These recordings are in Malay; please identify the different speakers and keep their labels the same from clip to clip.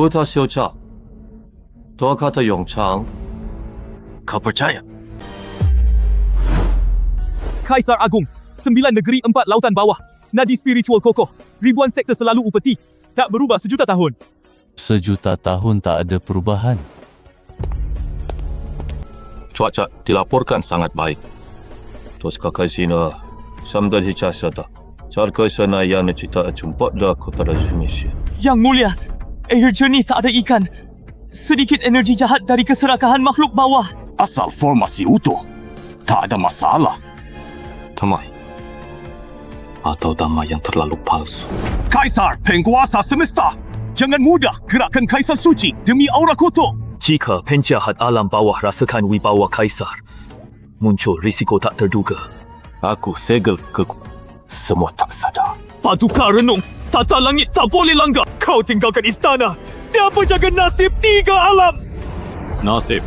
Speaker 1: Putra Xiucha, Tua kata Yongchang, kau percaya?
Speaker 2: Kaisar Agung, 9 negeri 4 lautan bawah, nadi spiritual kokoh, ribuan sekte selalu upeti, tak berubah sejuta tahun.
Speaker 3: Sejuta tahun tak ada perubahan.
Speaker 1: Cuaca dilaporkan sangat baik. Terus kakak sini, sambil hicas ada. Cara sana yang cerita jumpa dah kota Indonesia.
Speaker 2: Yang mulia, air jernih tak ada ikan. Sedikit energi jahat dari keserakahan makhluk bawah.
Speaker 4: Asal formasi utuh, tak ada masalah.
Speaker 1: Damai. Atau damai yang terlalu palsu.
Speaker 4: Kaisar, penguasa semesta, jangan mudah gerakkan Kaisar Suci demi aura kutuk.
Speaker 2: Jika penjahat alam bawah rasakan wibawa Kaisar, muncul risiko tak terduga.
Speaker 1: Aku segel ke semua tak sadar.
Speaker 2: Paduka renung, tata langit tak boleh langgar. Kau tinggalkan istana. Siapa jaga nasib 3 alam?
Speaker 1: Nasib.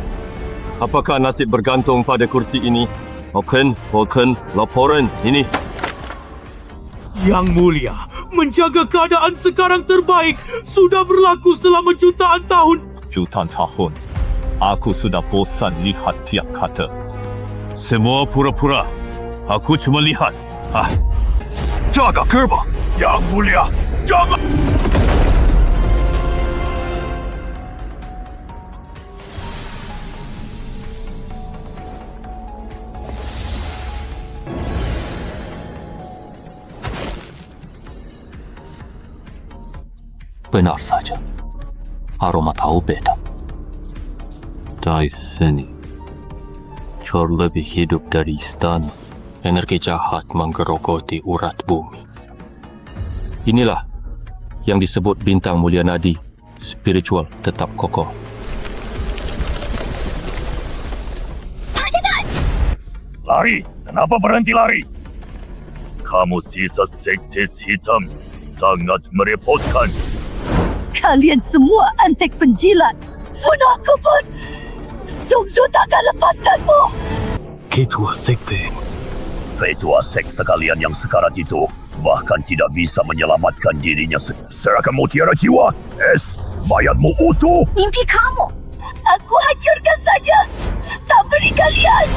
Speaker 1: Apakah nasib bergantung pada kursi ini? Bukan laporan ini.
Speaker 2: Yang mulia, menjaga keadaan sekarang terbaik sudah berlaku selama jutaan tahun.
Speaker 3: Jutaan tahun. Aku sudah bosan lihat tiap kata. Semua pura-pura. Aku cuma lihat.
Speaker 4: Jaga gerbang. Yang mulia, jangan.
Speaker 1: Benar saja. Aroma tahu beda. Dari sini, jauh lebih hidup dari istana. Energi jahat menggerogoti urat bumi. Inilah yang disebut bintang mulia nadi. Spiritual tetap kokoh.
Speaker 4: Lari, kenapa berhenti lari? Kamu sisa sekte hitam sangat merepotkan.
Speaker 5: Kalian semua antek penjilat. Pun aku pun sungguh takkan lepaskanmu.
Speaker 4: Ketua sekte kalian yang sekarat itu bahkan tidak bisa menyelamatkan dirinya. Serahkan mutiara jiwa. Mayatmu utuh.
Speaker 5: Mimpi kamu, aku hancurkan saja. Tak beri kalian.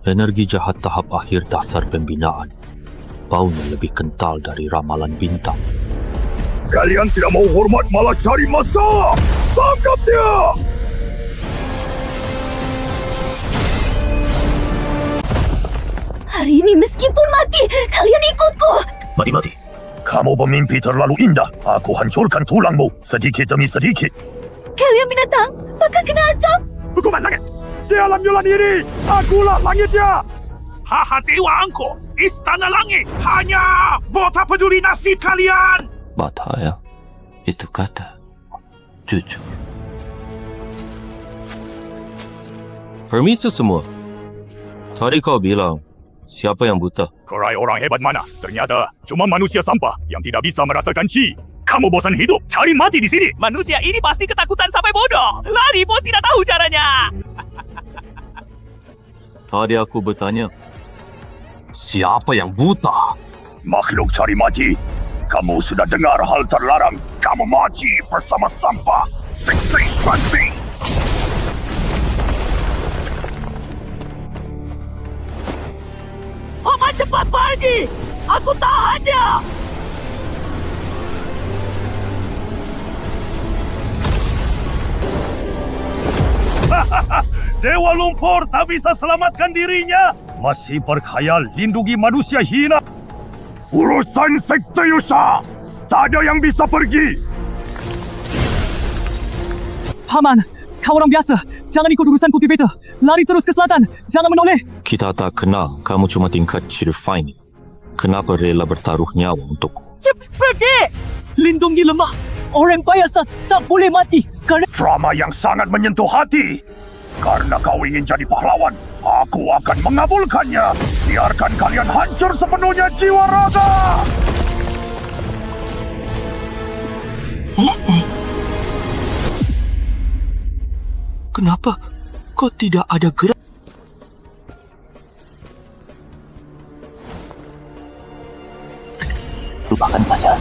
Speaker 1: Energi jahat tahap akhir dasar pembinaan. Baunya lebih kental dari ramalan bintang.
Speaker 4: Kalian tidak mau hormat malah cari masalah. Tangkap dia!
Speaker 5: Hari ini meskipun mati, kalian ikutku.
Speaker 4: Mati. Kamu bermimpi terlalu indah. Aku hancurkan tulangmu sedikit demi sedikit.
Speaker 5: Kalian binatang, bakal kena asap.
Speaker 4: Hukuman langit. Di alam nyala diri. Akulah langitnya. Dewa Angko. Istana langit. Hanya tak peduli nasib kalian.
Speaker 1: Bataya, itu kata jujur. Permisi semua. Tadi kau bilang, siapa yang buta?
Speaker 4: Kerai orang hebat mana? Ternyata cuma manusia sampah yang tidak bisa merasakan chi. Kamu bosan hidup? Cari mati di sini.
Speaker 2: Manusia ini pasti ketakutan sampai bodoh. Lari pun tidak tahu caranya.
Speaker 1: Tadi aku bertanya, siapa yang buta?
Speaker 4: Makhluk cari mati. Kamu sudah dengar hal terlarang. Kamu mati bersama sampah. Sekte Shanti.
Speaker 2: Paman cepat pergi. Aku tahannya.
Speaker 4: Dewa lumpur tak bisa selamatkan dirinya. Masih berkhayal lindungi manusia hina. Urusan sekte Yusha, tak ada yang bisa pergi.
Speaker 2: Paman, kau orang biasa. Jangan ikut urusan kultivator. Lari terus ke selatan. Jangan menoleh.
Speaker 1: Kita tak kenal, kamu cuma tingkat Shirifine. Kenapa rela bertaruh nyawa untukku?
Speaker 2: Cepat pergi. Lindungi lemah. Orang biasa tak boleh mati. Kerana
Speaker 4: Drama yang sangat menyentuh hati. Karena kau ingin jadi pahlawan, aku akan mengabulkannya. Biarkan kalian hancur sepenuhnya jiwa raga.
Speaker 5: Selesai.
Speaker 1: Kenapa kau tidak ada gerak? Lupakan saja.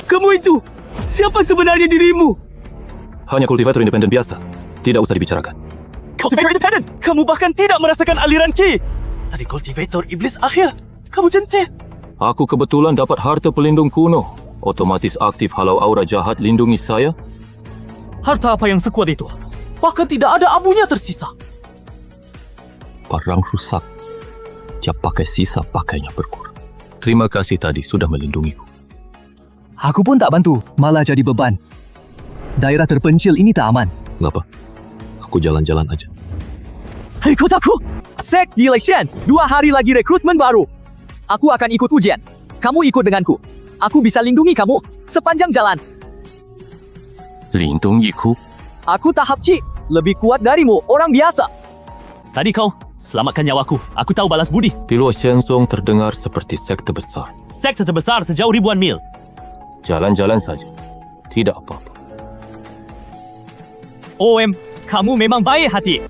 Speaker 2: Kamu itu, siapa sebenarnya dirimu?
Speaker 1: Hanya kultivator independen biasa. Tidak usah dibicarakan.
Speaker 2: Cultivator independent. Kamu bahkan tidak merasakan aliran ki. Tadi cultivator iblis akhir. Kamu centil.
Speaker 1: Aku kebetulan dapat harta pelindung kuno. Otomatis aktif halau aura jahat lindungi saya.
Speaker 2: Harta apa yang sekuat itu? Bahkan tidak ada abunya tersisa.
Speaker 1: Parang rusak. Dia pakai sisa pakainya berkurang. Terima kasih tadi sudah melindungiku.
Speaker 2: Aku pun tak bantu, malah jadi beban. Daerah terpencil ini tak aman.
Speaker 1: Ngapa? Aku jalan-jalan aja.
Speaker 2: Ikut aku! Sek Election, 2 hari lagi rekrutmen baru. Aku akan ikut ujian. Kamu ikut denganku. Aku bisa lindungi kamu sepanjang jalan.
Speaker 1: Lindungiku?
Speaker 2: Aku tahap Ci, lebih kuat darimu, orang biasa. Tadi kau selamatkan nyawaku. Aku tahu balas budi.
Speaker 1: Di Luo Xianzong terdengar seperti sekte besar.
Speaker 2: Sekte terbesar sejauh ribuan mil.
Speaker 1: Jalan-jalan saja. Tidak apa-apa.
Speaker 2: OM, kamu memang baik hati.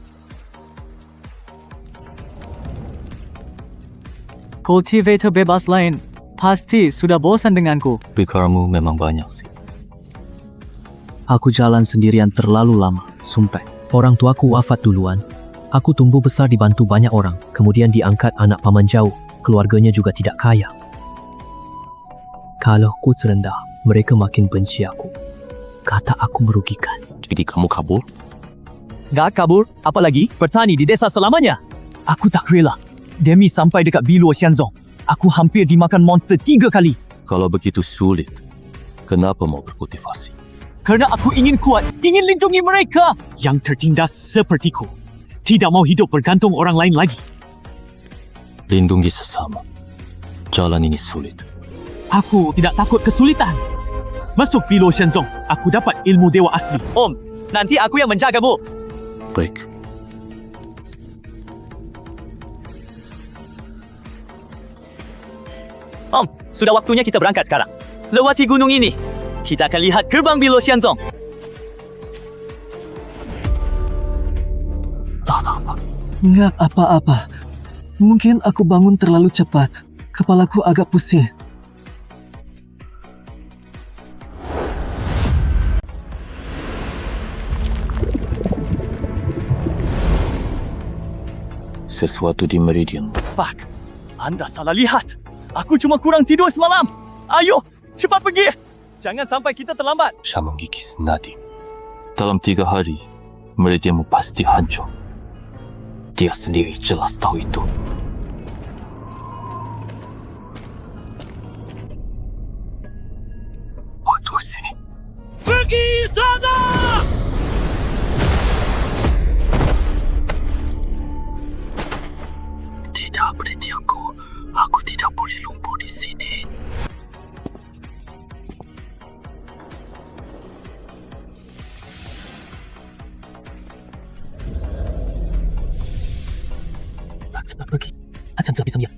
Speaker 2: Cultivator bebas lain pasti sudah bosan denganku.
Speaker 1: Pikarmu memang banyak sih.
Speaker 6: Aku jalan sendirian terlalu lama, sumpah. Orang tuaku wafat duluan. Aku tumbuh besar dibantu banyak orang, kemudian diangkat anak paman jauh. Keluarganya juga tidak kaya. Kalau aku terendah, mereka makin benci aku. Kata aku merugikan.
Speaker 1: Jadi kamu kabur?
Speaker 2: Gak kabur, apalagi bertani di desa selamanya. Aku tak rela. Demi sampai dekat Biluo Xianzong, aku hampir dimakan monster 3 kali.
Speaker 1: Kalau begitu sulit, kenapa mau berkultivasi?
Speaker 2: Karena aku ingin kuat, ingin lindungi mereka. Yang tertindas sepertiku. Tidak mau hidup bergantung orang lain lagi.
Speaker 1: Lindungi sesama. Jalan ini sulit.
Speaker 2: Aku tidak takut kesulitan. Masuk Biluo Xianzong, aku dapat ilmu dewa asli. Om, nanti aku yang menjagamu.
Speaker 1: Baik.
Speaker 2: Om, sudah waktunya kita berangkat sekarang. Lewati gunung ini, kita akan lihat gerbang Biluo Xianzong.
Speaker 1: Tak apa.
Speaker 7: Enggak apa-apa. Mungkin aku bangun terlalu cepat. Kepalaku agak pusing.
Speaker 1: Sesuatu di Meridian.
Speaker 2: Pak, Anda salah lihat. Aku cuma kurang tidur semalam. Ayo, cepat pergi. Jangan sampai kita terlambat.
Speaker 1: Saya menggigis nadi. Dalam 3 hari, Meridianmu pasti hancur. Dia sendiri jelas tahu itu. Waduh sini.
Speaker 2: Pergi sana!
Speaker 1: Tidak, Meridianku. Aku tidak boleh lumpuh di sini.
Speaker 7: Cepat pergi. Ajan bisa lihat.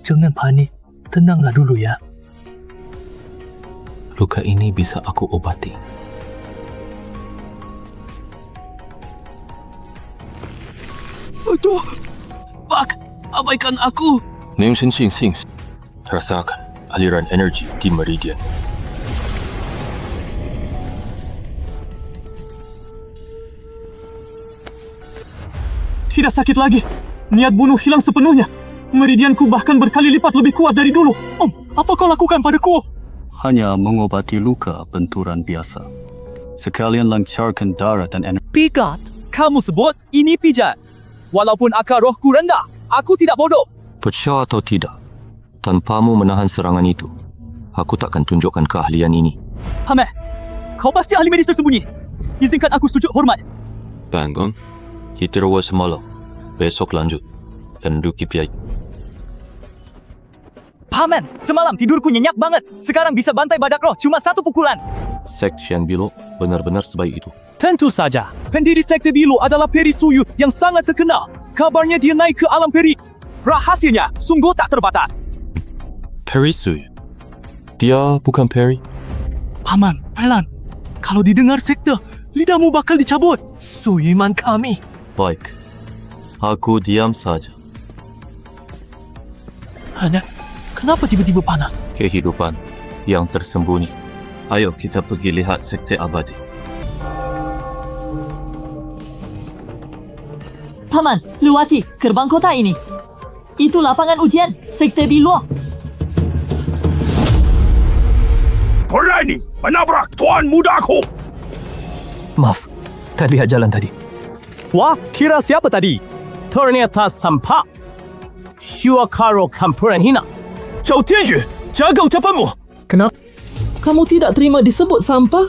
Speaker 7: Jangan panik. Tenanglah dulu ya.
Speaker 1: Luka ini bisa aku obati.
Speaker 7: Aduh. Pak, abaikan aku.
Speaker 1: Ning Sing Sing Sing. Rasakan aliran energi di Meridian.
Speaker 2: Tidak sakit lagi. Niat bunuh hilang sepenuhnya. Meridianku bahkan berkali lipat lebih kuat dari dulu. Om, apa kau lakukan padaku?
Speaker 8: Hanya mengobati luka benturan biasa. Sekalian lancarkan darah dan energi.
Speaker 2: Pijat. Kamu sebut ini pijat. Walaupun akar rohku rendah, aku tidak bodoh.
Speaker 1: Percaya atau tidak, tanpamu menahan serangan itu, aku takkan tunjukkan keahlian ini.
Speaker 2: Hameh, kau pasti ahli medis tersembunyi. Izinkan aku sujud hormat.
Speaker 1: Bangun, hitirawa semalam. Besok lanjut dan duki piai.
Speaker 2: Paman, semalam tidurku nyenyak banget. Sekarang bisa bantai badak roh cuma 1 pukulan.
Speaker 1: Sekt Shen Bilo benar-benar sebaik itu.
Speaker 2: Tentu saja. Pendiri Sekte Bilo adalah Peri Suyu yang sangat terkenal. Kabarnya dia naik ke alam peri. Rahasianya sungguh tak terbatas.
Speaker 1: Peri Suyu? Dia bukan Peri?
Speaker 7: Paman, Thailand. Kalau didengar sekte, lidahmu bakal dicabut. Suyuman kami.
Speaker 1: Baik. Aku diam saja.
Speaker 7: Hanya, kenapa tiba-tiba panas?
Speaker 1: Kehidupan yang tersembunyi. Ayo kita pergi lihat Sekte Abadi.
Speaker 9: Paman, lewati gerbang kota ini. Itu lapangan ujian Sekte Bilo.
Speaker 4: Berani menabrak tuan mudaku.
Speaker 2: Maaf, tak lihat jalan tadi. Wah, kira siapa tadi? Ternyata sampah. Syuakaro campuran hina. Zhou Tianxu, jaga ucapanmu.
Speaker 9: Kenapa? Kamu tidak terima disebut sampah?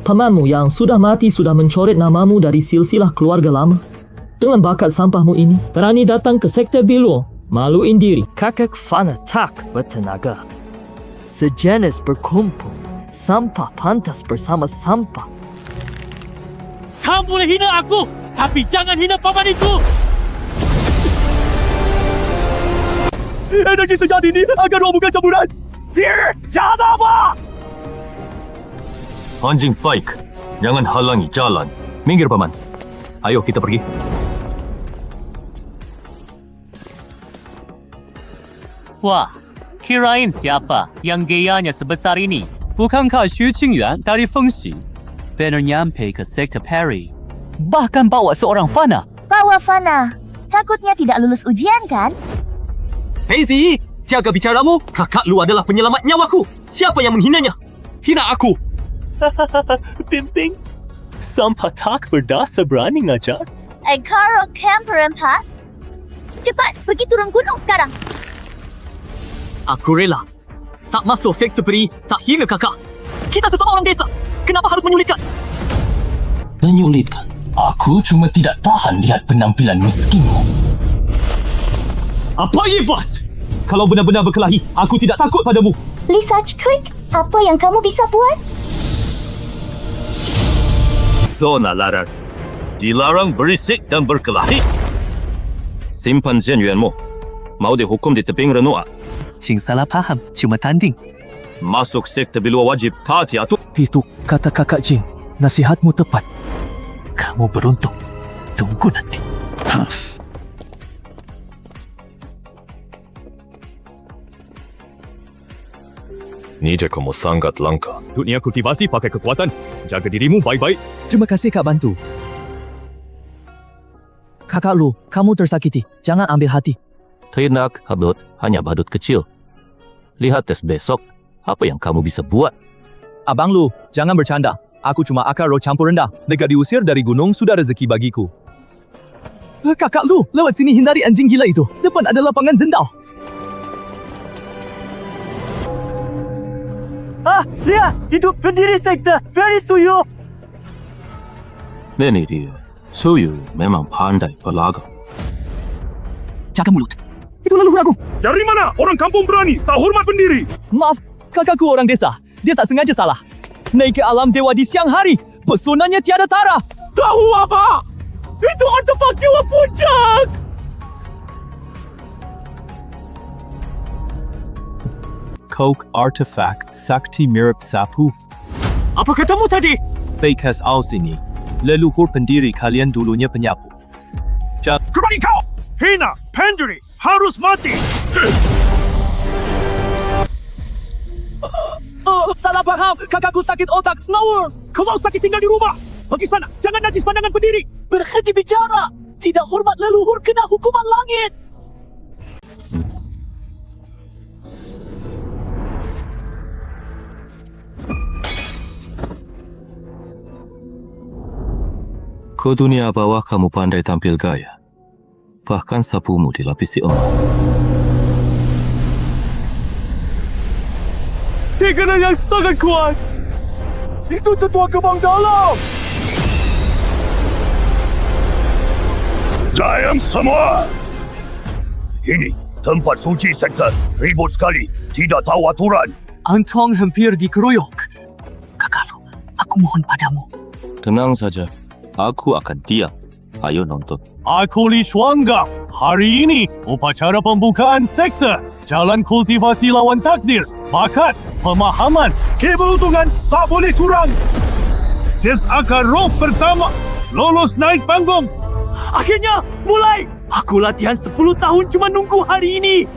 Speaker 9: Pamanmu yang sudah mati sudah mencoret namamu dari silsilah keluarga lama. Dengan bakat sampahmu ini, berani datang ke Sekte Bilo, maluin diri. Kakak fana tak bertenaga. Sejenis berkumpul, sampah pantas bersama sampah.
Speaker 2: Kamu boleh hina aku, tapi jangan hina paman itu. Energi sejati ini akan robohkan campuran.
Speaker 4: Sir, jaga apa?
Speaker 1: Anjing baik. Jangan halangi jalan.
Speaker 2: Minggir paman. Ayo kita pergi.
Speaker 10: Wah, kirain siapa yang gayanya sebesar ini?
Speaker 2: Bukankah Xu Qingyuan dari Fengxi?
Speaker 10: Benar nyampe ke Sekte Peri. Bahkan bawa seorang fana.
Speaker 5: Bawa Fana. Takutnya tidak lulus ujian kan?
Speaker 2: Hei Zi, jaga bicaramu. Kakak lu adalah penyelamat nyawaku. Siapa yang menghinanya? Hina aku.
Speaker 10: Pimping, sampah tak berdasa berani ngajar.
Speaker 5: Karo Campuran Pass. Cepat, pergi turun gunung sekarang.
Speaker 2: Aku rela. Tak masuk sekte peri, tak hina kakak. Kita sesama orang desa. Kenapa harus menyulitkan?
Speaker 3: Menyulitkan? Aku cuma tidak tahan lihat penampilan miskinmu.
Speaker 2: Apa hebat? Kalau benar-benar berkelahi, aku tidak takut padamu.
Speaker 5: Lisa Creek, apa yang kamu bisa buat?
Speaker 1: Zona larar. Dilarang berisik dan berkelahi. Simpan Zhen Yuanmu. Mau dihukum di tebing renua.
Speaker 7: Cing salah paham, cuma tanding.
Speaker 1: Masuk Sekte Bilo wajib taati aturan.
Speaker 7: Itu kata kakak Jing. Nasihatmu tepat. Kamu beruntung. Tunggu nanti.
Speaker 3: Ni je kamu sangat langka.
Speaker 2: Dunia kultivasi pakai kekuatan. Jaga dirimu baik-baik. Terima kasih Kak bantu. Kakak lu, kamu tersakiti. Jangan ambil hati.
Speaker 1: Tidak, Hablut, hanya badut kecil. Lihat tes besok. Apa yang kamu bisa buat?
Speaker 2: Abang lu, jangan bercanda. Aku cuma akar roh campur rendah. Negara diusir dari gunung sudah rezeki bagiku. Kakak lu, lewat sini hindari anjing gila itu. Depan ada lapangan zendal. Lihat, itu pendiri sekte Peri Suyu.
Speaker 1: Ini dia. Suyu memang pandai berlaga.
Speaker 2: Jaga mulut. Itu leluhur aku.
Speaker 4: Dari mana orang kampung berani tak hormat pendiri?
Speaker 2: Maaf, kakakku orang desa. Dia tak sengaja salah. Naik ke alam dewa di siang hari. Pesonanya tiada tara.
Speaker 4: Tahu apa? Itu artefak dewa puncak.
Speaker 11: Coke Artifact Sakti Mirip Sapu.
Speaker 2: Apa katamu tadi?
Speaker 11: Bekas aus ini, leluhur pendiri kalian dulunya penyapu.
Speaker 4: Kembali kau! Hina, pendiri, harus mati!
Speaker 2: Salah paham. Kakakku sakit otak. Ngawur. Kalau sakit tinggal di rumah. Pergi sana. Jangan najis pandangan pendiri. Berhenti bicara. Tidak hormat leluhur kena hukuman langit.
Speaker 1: Ke dunia bawah kamu pandai tampil gaya. Bahkan sapumu dilapisi emas.
Speaker 2: Tekanan yang sangat kuat. Itu tetua kebang dalam.
Speaker 4: Diam semua! Ini tempat suci sekte. Ribut sekali. Tidak tahu aturan.
Speaker 2: Antong hampir dikeroyok. Kakak lu,
Speaker 7: Aku mohon padamu.
Speaker 1: Tenang saja. Aku akan diam. Ayo nonton.
Speaker 4: Aku Li Shuanggang. Hari ini, upacara pembukaan sekte. Jalan kultivasi lawan takdir. Bakat, pemahaman, keberuntungan tak boleh kurang. Tes akar roh pertama. Lolos naik panggung.
Speaker 7: Akhirnya, mulai! Aku latihan 10 tahun cuma nunggu hari ini.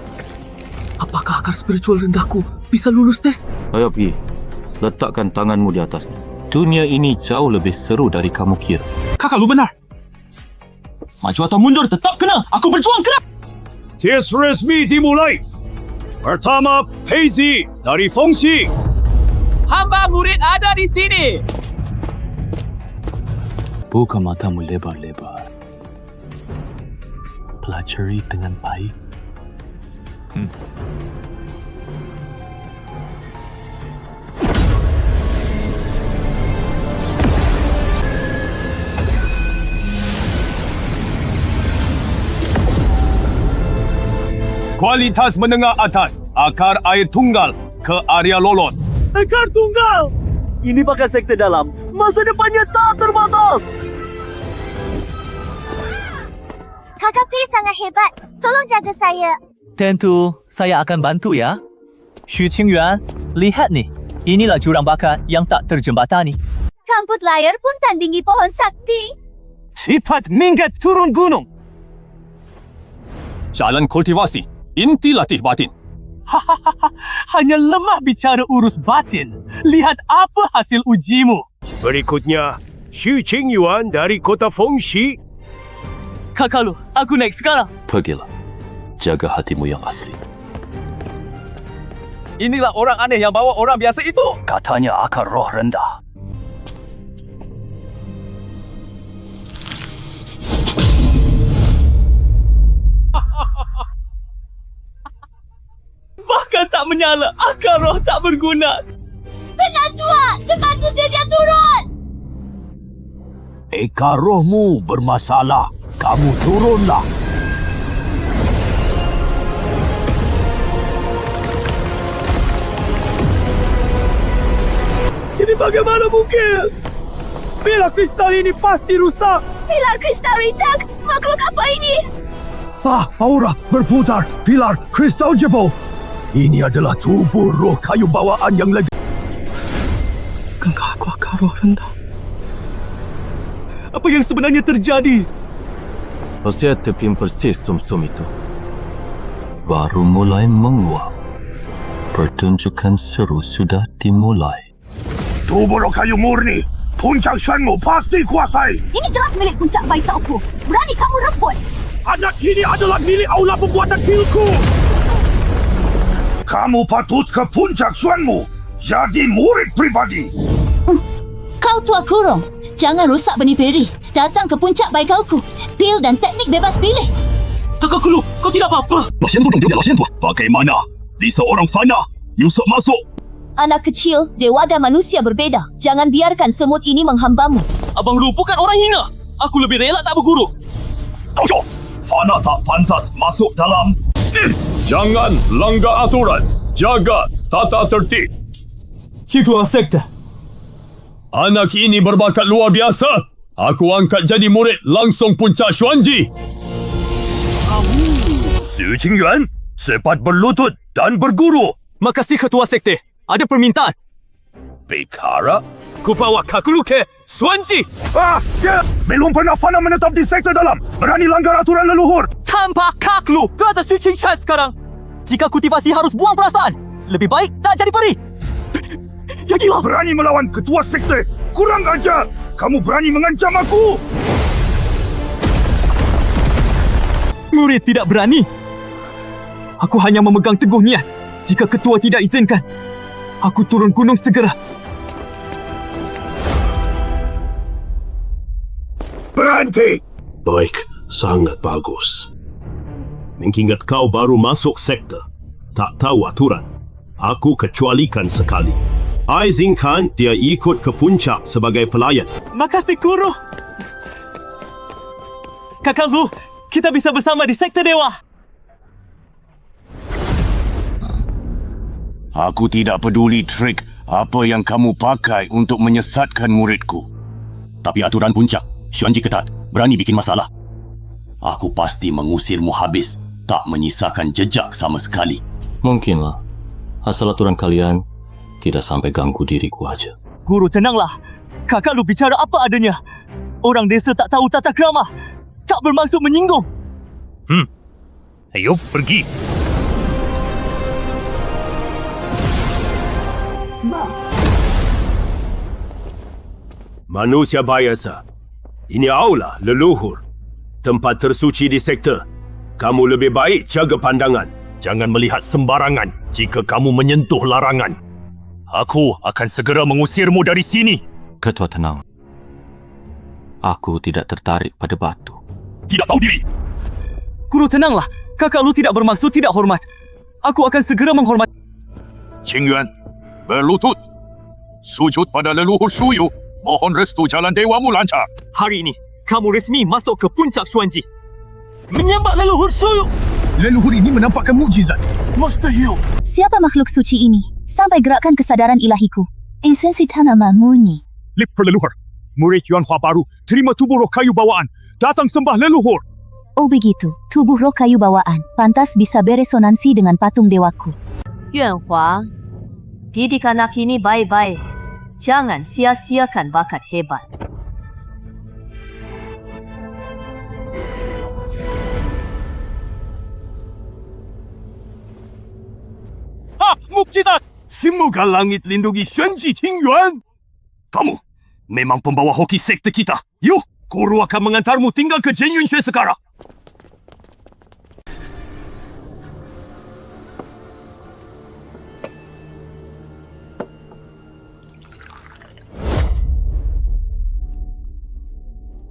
Speaker 7: Apakah akar spiritual rendahku bisa lulus tes?
Speaker 1: Ayo pergi. Letakkan tanganmu di atasnya. Dunia ini jauh lebih seru dari kamu kira.
Speaker 2: Kakak lu benar. Maju atau mundur tetap kena. Aku berjuang keras.
Speaker 4: Tes resmi dimulai. Pertama, Peizi dari Fengxi.
Speaker 2: Hamba murid ada di sini.
Speaker 6: Buka matamu lebar-lebar. Pelajari dengan baik.
Speaker 4: Kualitas menengah atas. Akar air tunggal ke area lolos.
Speaker 7: Akar tunggal! Ini pakai sekte dalam. Masa depannya tak terbatas.
Speaker 5: Kakak Pi sangat hebat. Tolong jaga saya.
Speaker 9: Tentu, saya akan bantu ya. Xu Qingyuan, lihat nih. Inilah jurang bakat yang tak terjembatani.
Speaker 5: Rambut layar pun tandingi pohon sakti.
Speaker 2: Cepat minggat turun gunung.
Speaker 3: Jalan kultivasi. Inti latih batin.
Speaker 7: Hanya lemah bicara urus batin. Lihat apa hasil ujimu.
Speaker 4: Berikutnya, Xu Qingyuan dari kota Fengxi.
Speaker 7: Kakak lu, aku naik sekarang.
Speaker 1: Pergilah. Jaga hatimu yang asli.
Speaker 2: Inilah orang aneh yang bawa orang biasa itu.
Speaker 8: Katanya akar roh rendah.
Speaker 7: Bahkan tak menyala. Akar roh tak berguna.
Speaker 5: Penatua, cepat usir dia turun.
Speaker 4: Akar rohmu bermasalah. Kamu turunlah.
Speaker 7: Ini bagaimana mungkin? Pilar kristal ini pasti rusak.
Speaker 5: Pilar kristal retak. Makhluk apa ini?
Speaker 4: Aura berputar. Pilar kristal jebol. Ini adalah tubuh roh kayu bawaan yang lagi.
Speaker 7: Bukankah aku akar roh rendah? Apa yang sebenarnya terjadi?
Speaker 1: Saya tepin persis sum-sum itu. Baru mulai menguap. Pertunjukan seru sudah dimulai.
Speaker 4: Tubuh roh kayu murni. Puncak Shenmu pasti kuasai.
Speaker 5: Ini jelas milik puncak Bai Taopu. Berani kamu rebut.
Speaker 4: Anak ini adalah milik aula pembuatan kilku. Kamu patut ke puncak Shenmu. Jadi murid pribadi.
Speaker 5: Kau tua kurung. Jangan rusak benih peri. Datang ke puncak baikauku. Pil dan teknik bebas pilih.
Speaker 7: Kakak Kulu, kau tidak apa-apa.
Speaker 4: Bagaimana? Di seorang fana. Yusuf masuk.
Speaker 5: Anak kecil, dewa dan manusia berbeza. Jangan biarkan semut ini menghambamu.
Speaker 7: Abang Lu bukan orang hina. Aku lebih rela tak berguru.
Speaker 4: Ojo, fana tak pantas masuk dalam. Jangan langgar aturan. Jaga tata tertib.
Speaker 7: Ketua sekte.
Speaker 4: Anak ini berbakat luar biasa. Aku angkat jadi murid langsung puncak Xuanji. Xu Qingyuan, cepat berlutut dan berguru.
Speaker 2: Makasih Ketua Sekte. Ada permintaan.
Speaker 4: Bekara?
Speaker 2: Ku bawa Kakulu ke Xuanji.
Speaker 4: Ya! Belum pernah fana menetap di sekte dalam. Berani langgar aturan leluhur.
Speaker 7: Tanpa Kaklu, kau ada Xu Qingyuan sekarang. Jika kultivasi harus buang perasaan, lebih baik tak jadi peri. Ya gila.
Speaker 4: Berani melawan ketua sekte. Kurang ajar. Kamu berani mengancam aku.
Speaker 2: Murid tidak berani. Aku hanya memegang teguh niat. Jika ketua tidak izinkan, aku turun gunung segera.
Speaker 4: Berhenti. Baik, sangat bagus. Mengingat kau baru masuk sekte, tak tahu aturan. Aku kecualikan sekali. Izinkan dia ikut ke puncak sebagai pelayan.
Speaker 7: Makasih Guru. Kakak Lu, kita bisa bersama di sekte dewa.
Speaker 3: Aku tidak peduli trik
Speaker 12: apa yang kamu pakai untuk menyesatkan muridku. Tapi aturan puncak, Xuanji ketat, berani bikin masalah. Aku pasti mengusirmu habis, tak menyisakan jejak sama sekali.
Speaker 1: Mungkinlah. Asal aturan kalian tidak sampai ganggu diriku aja.
Speaker 7: Guru, tenanglah. Kakak lu bicara apa adanya. Orang desa tak tahu tata krama. Tak bermaksud menyinggung.
Speaker 3: Ayo, pergi.
Speaker 4: Manusia biasa. Ini aula leluhur. Tempat tersuci di sektor. Kamu lebih baik jaga pandangan.
Speaker 3: Jangan melihat sembarangan jika kamu menyentuh larangan. Aku akan segera mengusirmu dari sini.
Speaker 1: Ketua tenang. Aku tidak tertarik pada batu.
Speaker 3: Tidak tahu diri.
Speaker 7: Guru, tenanglah. Kakak lu tidak bermaksud tidak hormat. Aku akan segera menghormat.
Speaker 3: Qingyuan, berlutut. Sujud pada leluhur Shuyu. Mohon restu jalan dewamu lancar.
Speaker 7: Hari ini, kamu resmi masuk ke puncak Xuanji. Menyembah leluhur Shuyu.
Speaker 4: Leluhur ini menampakkan mukjizat. Mustahil.
Speaker 5: Siapa makhluk suci ini? Sampai gerakkan kesadaran ilahiku. Esensi tanaman murni.
Speaker 4: Lip leluhur. Murid Yuanhua baru terima tubuh roh kayu bawaan. Datang sembah leluhur.
Speaker 5: Oh begitu, tubuh roh kayu bawaan. Pantas bisa beresonansi dengan patung dewaku.
Speaker 13: Yuanhua, didik anak ini baik-baik. Jangan sia-siakan bakat hebat.
Speaker 4: Mukjizat! Semoga langit lindungi Xuanji Qingyuan.
Speaker 3: Kamu memang pembawa hoki sekte kita. Yuk, guru akan mengantarmu tinggal ke Jinyun Xue sekarang.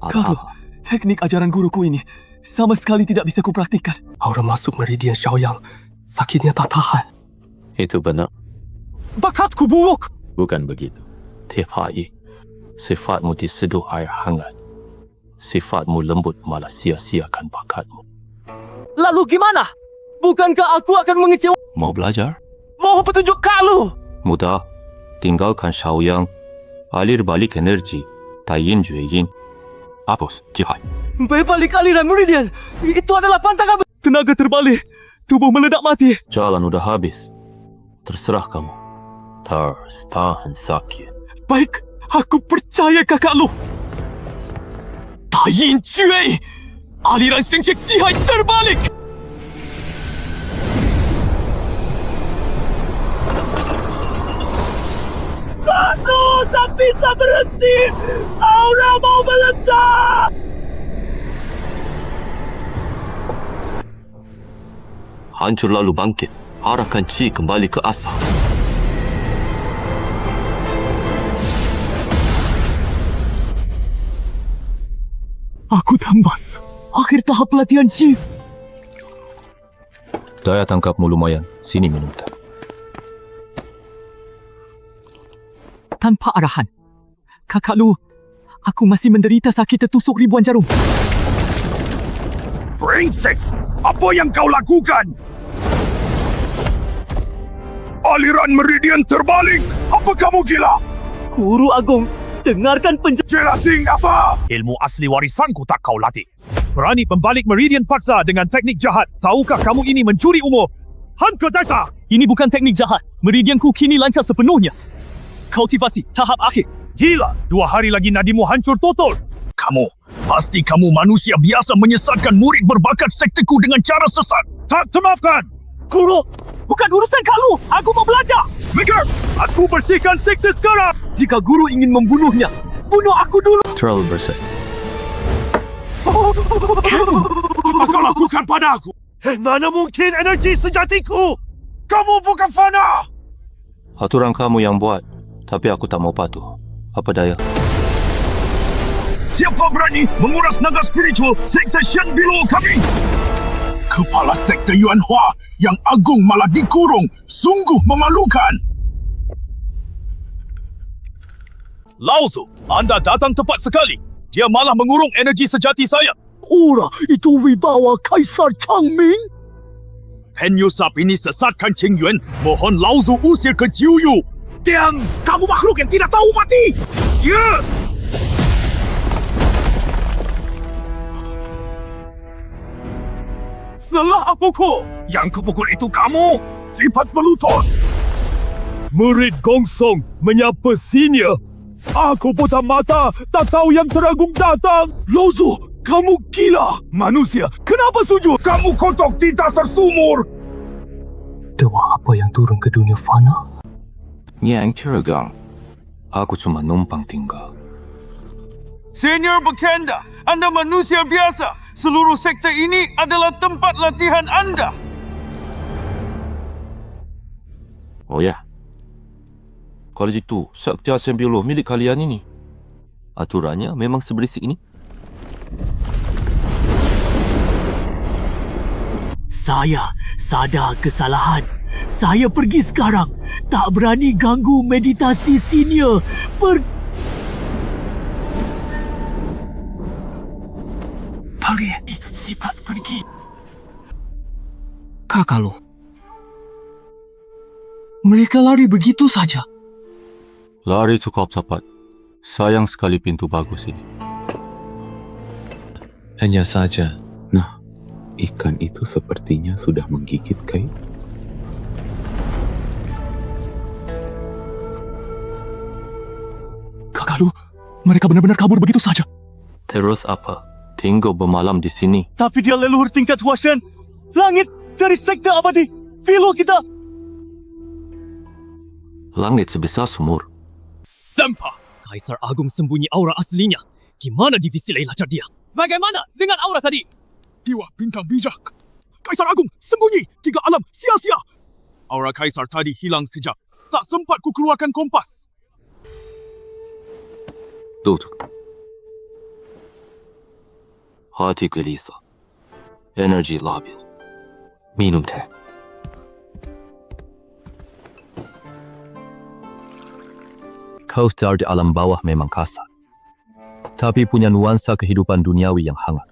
Speaker 7: Kalau teknik ajaran guruku ini sama sekali tidak bisa kupraktikkan. Aura masuk meridian Xiaoyang. Sakitnya tak tahan.
Speaker 1: Itu benar.
Speaker 7: Bakatku buruk.
Speaker 1: Bukan begitu. Tepai, sifatmu diseduh air hangat. Sifatmu lembut malah sia-siakan bakatmu.
Speaker 7: Lalu gimana? Bukankah aku akan mengecewa?
Speaker 1: Mau belajar?
Speaker 7: Mohon petunjuk Kalu.
Speaker 1: Mudah. Tinggalkan Xiaoyang. Alir balik energi. Taiyin Jueyin. Hapus jihad.
Speaker 7: Berbalik aliran meridian. Itu adalah pantangan. Tenaga terbalik. Tubuh meledak mati.
Speaker 1: Jalan udah habis. Terserah kamu. Tahan sakit.
Speaker 7: Baik, aku percaya kakak lu. Taiyin Jue. Aliran sengcek jihad terbalik. Aduh, tak bisa berhenti. Aura mau meledak.
Speaker 1: Hancur lalu bangkit. Arahkan Qi kembali ke asal.
Speaker 7: Aku tambas. Akhir tahap pelatihan Qi.
Speaker 1: Daya tangkapmu lumayan. Sini minum teh.
Speaker 7: Tanpa arahan. Kakak lu, aku masih menderita sakit tertusuk ribuan jarum.
Speaker 4: Brengsek! Apa yang kau lakukan? Aliran meridian terbalik! Apa kamu gila?
Speaker 7: Guru Agung, dengarkan
Speaker 4: Jelasin apa?
Speaker 3: Ilmu asli warisanku tak kau latih. Berani pembalik meridian paksa dengan teknik jahat. Tahukah kamu ini mencuri umur? Han ke dasar!
Speaker 7: Ini bukan teknik jahat. Meridianku kini lancar sepenuhnya. Kultivasi tahap akhir.
Speaker 3: Gila, 2 hari lagi nadimu hancur total. Pasti kamu manusia biasa menyesatkan murid berbakat sekteku dengan cara sesat. Tak termaafkan.
Speaker 7: Guru, bukan urusan kamu. Aku mau belajar.
Speaker 3: Mikir, aku bersihkan sekte sekarang.
Speaker 7: Jika guru ingin membunuhnya, bunuh aku dulu.
Speaker 1: Terlalu bersih.
Speaker 4: Apa kau lakukan pada aku? Mana mungkin energi sejatiku? Kamu bukan fana.
Speaker 1: Aturan kamu yang buat. Tapi aku tak mau patuh. Apa daya?
Speaker 4: Siapa berani menguras naga spiritual sekte Shen Bilu kami? Kepala sekte Yuanhua yang agung malah dikurung. Sungguh memalukan.
Speaker 3: Lao Zu, anda datang tepat sekali. Dia malah mengurung energi sejati saya.
Speaker 7: Ura, itu wibawa Kaisar Changming.
Speaker 3: Penyusap ini sesatkan Qingyuan. Mohon Lao Zu usir ke Jiuyu. Tiang, kamu makhluk yang tidak tahu mati. Ya.
Speaker 4: Salah apa kau?
Speaker 3: Yang kupukul itu kamu. Sifat pelutut.
Speaker 4: Murid Gongsong menyapa senior. Aku buta mata, tak tahu yang teragung datang.
Speaker 3: Lozu, kamu gila. Manusia, kenapa sujud? Kamu kotok di dasar sumur.
Speaker 2: Dewa apa yang turun ke dunia fana?
Speaker 1: Yang Kiragang. Aku cuma numpang tinggal.
Speaker 4: Senior berkanda, anda manusia biasa. Seluruh sektor ini adalah tempat latihan anda.
Speaker 1: Oh ya. Kalau gitu, sekte Sembioloh milik kalian ini. Aturannya memang seberisik ini?
Speaker 7: Saya sadar kesalahan. Saya pergi sekarang. Tak berani ganggu meditasi senior. Pergi. Sifat pergi.
Speaker 2: Kakalo. Mereka lari begitu saja.
Speaker 1: Lari cukup cepat. Sayang sekali pintu bagus ini.
Speaker 14: Hanya saja. Nah, ikan itu sepertinya sudah menggigit kayu.
Speaker 2: Kakalo, mereka benar-benar kabur begitu saja.
Speaker 1: Terus apa? Tinggal bermalam di sini.
Speaker 7: Tapi dia leluhur tingkat Huashan. Langit dari sekte abadi. Vilo kita.
Speaker 1: Langit sebesar sumur.
Speaker 9: Sampah! Kaisar Agung sembunyi aura aslinya. Di mana divisi lain lacar dia? Bagaimana dengan aura tadi?
Speaker 3: Dewa bintang bijak. Kaisar Agung sembunyi. 3 alam sia-sia. Aura Kaisar tadi hilang sejak. Tak sempat ku keluarkan kompas.
Speaker 1: Duduk. Hati gelisah. Energi labil. Minum teh. Kau di alam bawah memang kasar. Tapi punya nuansa kehidupan duniawi yang hangat.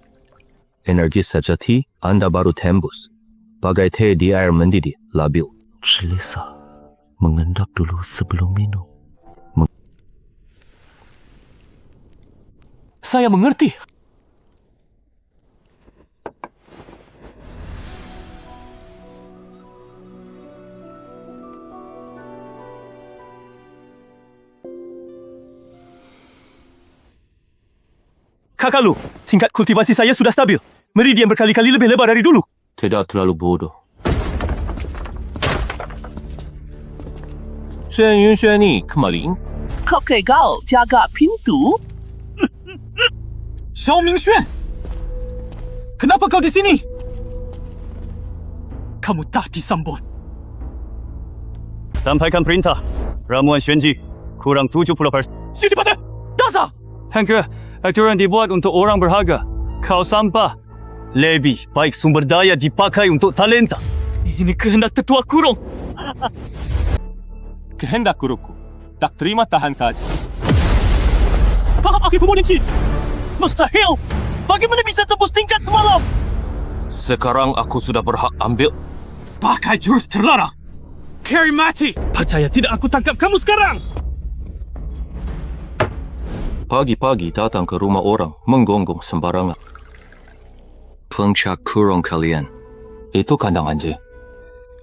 Speaker 1: Energi sejati anda baru tembus. Bagai teh di air mendidih, labil.
Speaker 6: Gelisah. Mengendap dulu sebelum minum.
Speaker 2: Saya mengerti. Kakalo, tingkat kultivasi saya sudah stabil. Meridian berkali-kali lebih lebar dari dulu.
Speaker 1: Tidak terlalu bodoh. Shen Yunshuan ni kemarin.
Speaker 7: Kakek kau jaga pintu?
Speaker 2: Xiao Mingxuan! Kenapa kau di sini? Kamu tak disambut.
Speaker 8: Sampaikan perintah. Ramuan Xuanji kurang 70%.
Speaker 2: Cepat! Dasar!
Speaker 8: Hanker, aturan dibuat untuk orang berharga. Kau sampah. Lebih baik sumber daya dipakai untuk talenta.
Speaker 2: Ini kehendak tetua kurung. Kehendak kurungku. Tak terima tahan saja. Faham akhir pemunci? Mustahil! Bagaimana bisa tembus tingkat semalam?
Speaker 1: Sekarang aku sudah berhak ambil.
Speaker 2: Pakai jurus terlarang. Carry mati. Percaya tidak aku tangkap kamu sekarang.
Speaker 1: Pagi-pagi datang ke rumah orang menggonggong sembarangan. Puncak kurung kalian. Itu kandang anjing.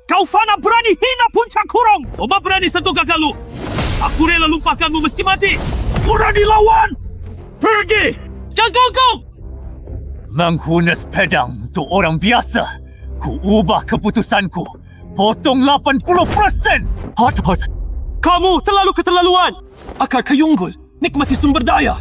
Speaker 7: Kau fana berani hina puncak kurung. Coba berani sentuh Kakalo. Aku rela lupakanmu meski mati. Berani lawan. Pergi. Jangan kau.
Speaker 10: Menggunakan pedang untuk orang biasa. Ku ubah keputusanku. Potong 80%.
Speaker 2: Horse. Kamu terlalu keterlaluan. Akar kayunggul. Nikmati sumber daya.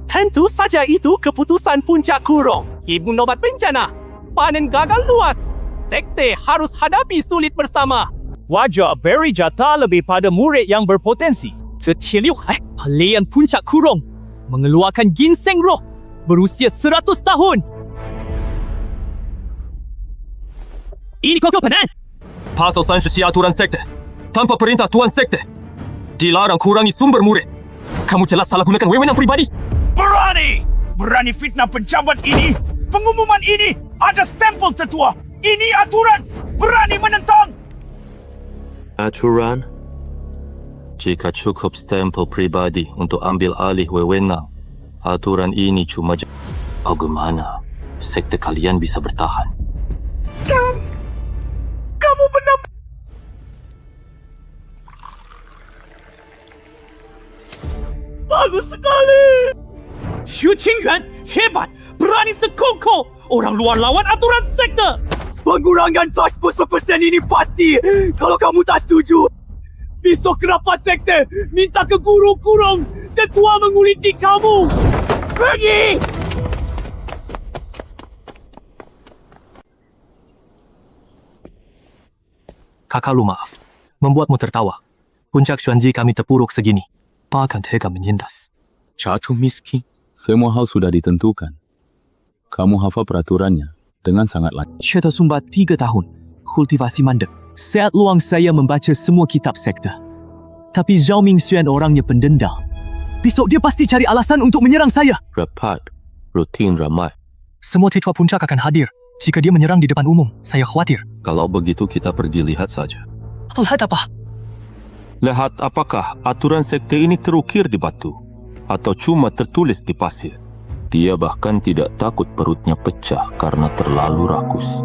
Speaker 7: Tentu saja itu keputusan puncak kurung. Ibu nobat bencana. Panen gagal luas. Sekte harus hadapi sulit bersama.
Speaker 2: Wajah Barry Jata lebih pada murid yang berpotensi. Ceciliu pelian puncak kurung. Mengeluarkan ginseng roh. Berusia 100 tahun. Ini kau penan.
Speaker 1: Pasal 37 aturan sekte. Tanpa perintah Tuan Sekte. Dilarang kurangi sumber murid. Kamu jelas salah gunakan wewenang pribadi.
Speaker 3: Berani! Berani fitnah penjabat ini. Pengumuman ini ada stempel tetua. Ini aturan. Berani menentang.
Speaker 14: Aturan?
Speaker 1: Jika cukup stempel pribadi untuk ambil alih wewenang, aturan ini cuma bagaimana sekte kalian bisa bertahan?
Speaker 3: Kamu benar.
Speaker 7: Bagus sekali. Xu Qingyuan hebat, berani sekongkol. Orang luar lawan aturan sekte. Pengurangan tas 10% ini pasti. Kalau kamu tak setuju, besok rapat sekte minta ke guru kurung. Tetua menguliti kamu. Pergi!
Speaker 6: Kakak lu maaf. Membuatmu tertawa. Puncak Xuanji kami terpuruk segini. Bahkan tega menindas.
Speaker 14: Cacu miskin. Semua hal sudah ditentukan. Kamu hafal peraturannya dengan sangat lancar.
Speaker 2: Cerita sumbat 3 tahun. Kultivasi mandek. Saat luang saya membaca semua kitab sekte. Tapi Zhao Mingxuan orangnya pendendam. Besok dia pasti cari alasan untuk menyerang saya.
Speaker 1: Rapat, rutin ramai.
Speaker 6: Semua tetua puncak akan hadir. Jika dia menyerang di depan umum, saya khawatir.
Speaker 1: Kalau begitu kita pergi lihat saja.
Speaker 6: Lihat apa?
Speaker 1: Lihat apakah aturan sekte ini terukir di batu atau cuma tertulis di pasir. Dia bahkan tidak takut perutnya pecah karena terlalu rakus.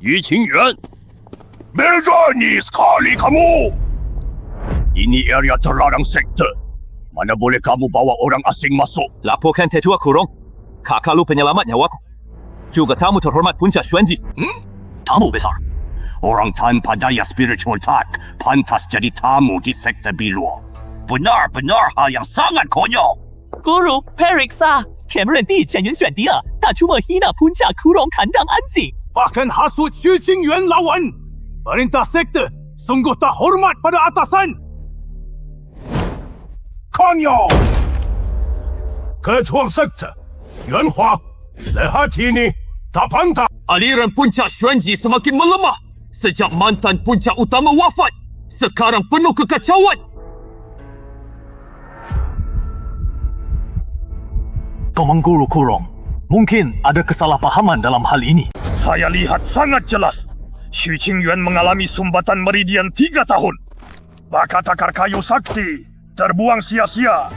Speaker 3: Yu Qingyuan, berani sekali kamu. Ini area terlarang sekte. Mana boleh kamu bawa orang asing masuk?
Speaker 2: Laporkan tetua kurung. Kakak lu penyelamat nyawaku. Juga tamu terhormat puncak Xuanji.
Speaker 3: Tamu besar. Orang tanpa daya spiritual tak pantas jadi tamu di sekte Biluo. Benar-benar hal yang sangat konyol.
Speaker 7: Guru, periksa. Cameron di jangan Xuan dia. Tak cuma hina puncak kurung kandang anjing.
Speaker 4: Bahkan hasut Xu Qingyuan lawan. Perintah sekte sungguh tak hormat pada atasan. Konyol! Ketua sekte, Yuan Hua, lihat ini, tak pantas.
Speaker 7: Aliran puncak Xuanji semakin melemah. Sejak mantan puncak utama wafat. Sekarang penuh kekacauan.
Speaker 4: Tomang Guru Kurong, mungkin ada kesalahpahaman dalam hal ini.
Speaker 3: Saya lihat sangat jelas. Xu Qingyuan mengalami sumbatan meridian 3 tahun. Bakat akar kayu sakti terbuang sia-sia.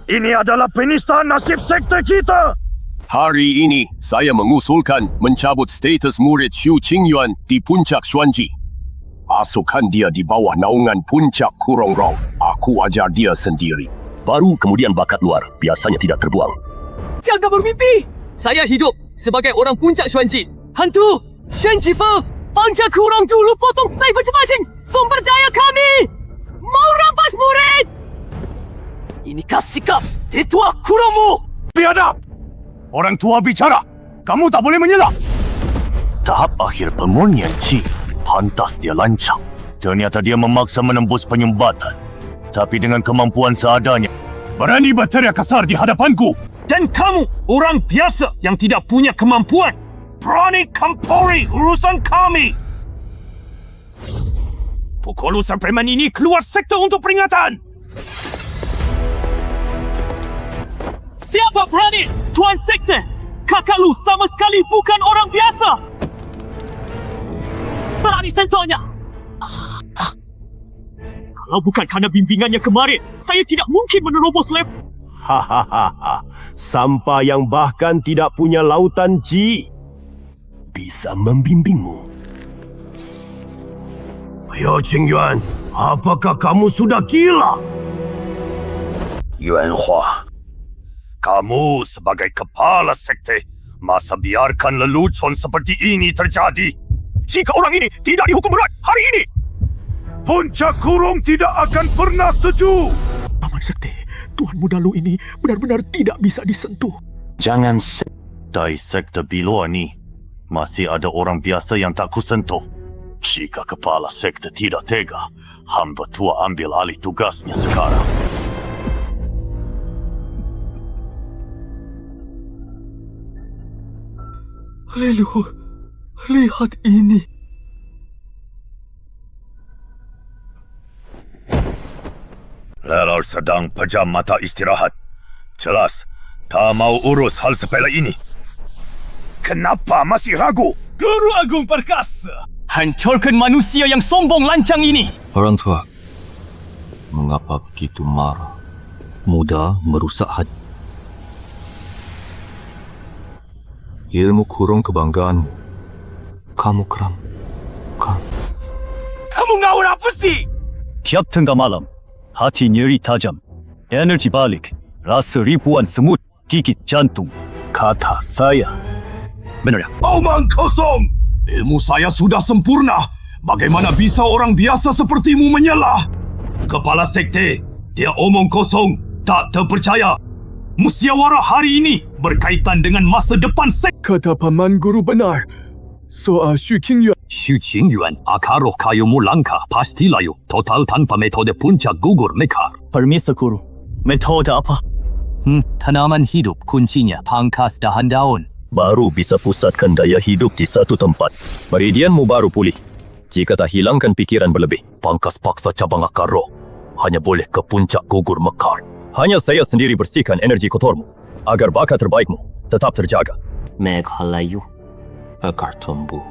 Speaker 3: Ini adalah penistaan nasib sekte kita. Hari ini, saya mengusulkan mencabut status murid Xu Qingyuan di puncak Xuanji. Asukan dia di bawah naungan puncak Kurong Rong. Aku ajar dia sendiri. Baru kemudian bakat luar biasanya tidak terbuang.
Speaker 7: Jangan bermimpi. Saya hidup sebagai orang puncak Xuanji. Hantu, Xuan Jifeng, puncak kurang dulu potong naik masing-masing. Sumber daya kami. Mau rampas murid. Inikah sikap tetua kurungmu?
Speaker 4: Biadab! Orang tua bicara. Kamu tak boleh menyela.
Speaker 3: Tahap akhir pemurnian Qi. Pantas dia lancang. Ternyata dia memaksa menembus penyumbatan. Tapi dengan kemampuan seadanya.
Speaker 4: Berani berteriak kasar di hadapanku.
Speaker 7: Dan kamu, orang biasa yang tidak punya kemampuan. Berani campuri urusan kami. Pukul usar preman ini keluar sekte untuk peringatan. Siapa berani? Tuan sekte. Kakak lu sama sekali bukan orang biasa. Berani sentuhnya. Kalau bukan karena bimbingannya kemarin, saya tidak mungkin menerobos level.
Speaker 4: Hahaha. Sampah yang bahkan tidak punya lautan Ji bisa membimbingmu. Ayo Qingyuan, apakah kamu sudah gila?
Speaker 3: Yuan Hua, kamu sebagai kepala sekte, masa biarkan lelucon seperti ini terjadi? Jika orang ini tidak dihukum berat hari ini, puncak kurung tidak akan pernah setuju.
Speaker 7: Paman sekte, Tuan Muda Lu ini benar-benar tidak bisa disentuh.
Speaker 3: Jangan dari sekte Biluo ni masih ada orang biasa yang tak kusentuh. Jika kepala sekte tidak tega, hamba tua ambil alih tugasnya sekarang.
Speaker 7: Lelu, lihat ini.
Speaker 3: Lelar sedang pejam mata istirahat. Jelas, tak mau urus hal sepele ini. Kenapa masih ragu?
Speaker 7: Guru Agung Perkasa, hancurkan manusia yang sombong lancang ini.
Speaker 1: Orang tua, mengapa begitu marah? Mudah merusak hati. Ilmu kurung kebanggaanmu. Kamu keram.
Speaker 7: Kamu ngawur apa sih?
Speaker 8: Tiap tengah malam, hati nyeri tajam, energi balik, rasa ribuan semut gigit jantung.
Speaker 3: Kata saya.
Speaker 1: Benar ya?
Speaker 3: Omong kosong! Ilmu saya sudah sempurna. Bagaimana bisa orang biasa sepertimu menyalah? Kepala sekte, dia omong kosong, tak terpercaya. Musyawarah hari ini berkaitan dengan masa depan sekte.
Speaker 4: Kata Paman Guru benar. Soal Xu Qingyuan.
Speaker 8: Xu Qingyuan, akar roh kayumu langka, pasti layu. Total tanpa metode puncak gugur mekar.
Speaker 7: Permisi Guru, metode apa?
Speaker 8: Tanaman hidup kuncinya pangkas dahan daun.
Speaker 1: Baru bisa pusatkan daya hidup di satu tempat. Meridianmu baru pulih. Jika tak hilangkan pikiran berlebih, pangkas paksa cabang akar roh. Hanya boleh ke puncak gugur mekar. Hanya saya sendiri bersihkan energi kotormu, agar bakat terbaikmu tetap terjaga.
Speaker 6: Megha layu.
Speaker 1: Akar tumbuh,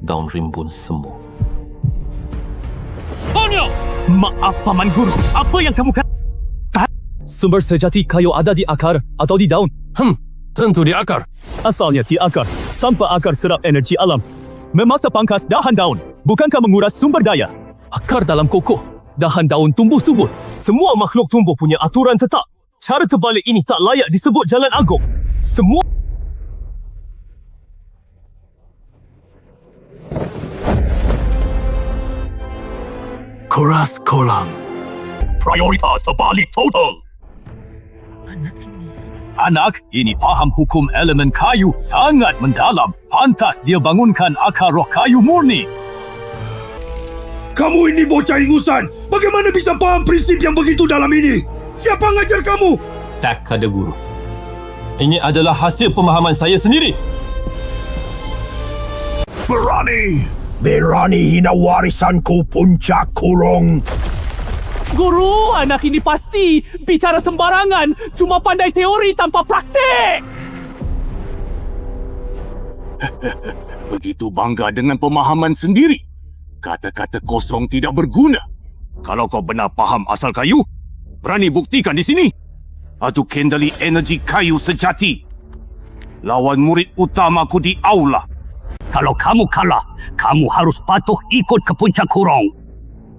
Speaker 1: daun rimbun sembuh.
Speaker 7: Ponyo! Maaf Paman Guru, apa yang kamu kata?
Speaker 2: Sumber sejati kayu ada di akar atau di daun?
Speaker 3: Tentu di akar.
Speaker 2: Asalnya di akar. Tanpa akar serap energi alam. Memaksa pangkas dahan daun. Bukankah menguras sumber daya? Akar dalam kokoh. Dahan daun tumbuh subur. Semua makhluk tumbuh punya aturan tetap. Cara terbalik ini tak layak disebut jalan agung. Semua
Speaker 3: Keras kolam. Prioritas terbalik total. Anak ini faham hukum elemen kayu sangat mendalam. Pantas dia bangunkan akar roh kayu murni. Kamu ini bocah ingusan. Bagaimana bisa paham prinsip yang begitu dalam ini? Siapa ngajar kamu?
Speaker 2: tak ada guru. Ini adalah hasil pemahaman saya sendiri.
Speaker 3: Berani hina warisanku puncak kurung.
Speaker 7: Guru, anak ini pasti bicara sembarangan. Cuma pandai teori tanpa praktik.
Speaker 12: Begitu bangga dengan pemahaman sendiri. Kata-kata kosong tidak berguna.
Speaker 3: Kalau kau benar paham asal kayu, berani buktikan di sini.
Speaker 12: Adu kendali energi kayu sejati. Lawan murid utamaku di aula.
Speaker 8: Kalau kamu kalah, kamu harus patuh ikut ke puncak kurung.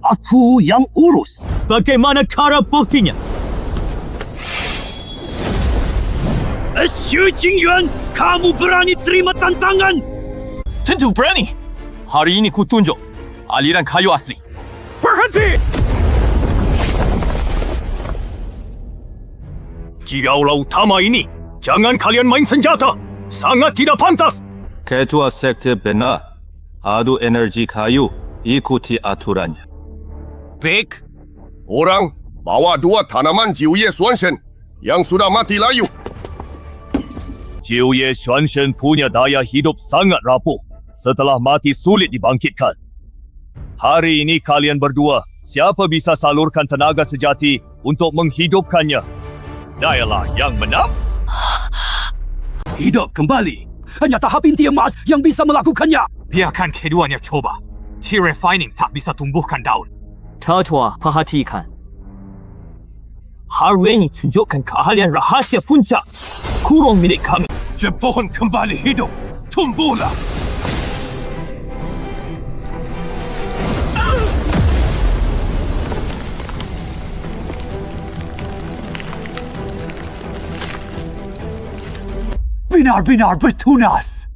Speaker 8: Aku yang urus.
Speaker 2: Bagaimana cara buktinya?
Speaker 8: Xu Qingyuan, kamu berani terima tantangan?
Speaker 2: Tentu berani. Hari ini ku tunjuk aliran kayu asli.
Speaker 8: Berhenti! Di aula utama ini, jangan kalian main senjata. Sangat tidak pantas.
Speaker 1: Ketua sekte benar. Adu energi kayu, ikuti aturannya.
Speaker 3: Baik. Orang bawa 2 tanaman Jiuye Xuanshen yang sudah mati layu.
Speaker 8: Jiuye Xuanshen punya daya hidup sangat rapuh. Setelah mati sulit dibangkitkan. Hari ini kalian berdua, siapa bisa salurkan tenaga sejati untuk menghidupkannya? Dayalah yang menang.
Speaker 7: Hidup kembali. Hanya tahap inti emas yang bisa melakukannya. Biarkan keduanya coba. Tea refining tak bisa tumbuhkan daun.
Speaker 6: Tetua, perhatikan.
Speaker 2: Hari ini tunjukkan keahlian rahasia puncak kurung milik kami.
Speaker 3: Pohon kembali hidup. Tumbuhlah.
Speaker 7: Benar-benar bertunas.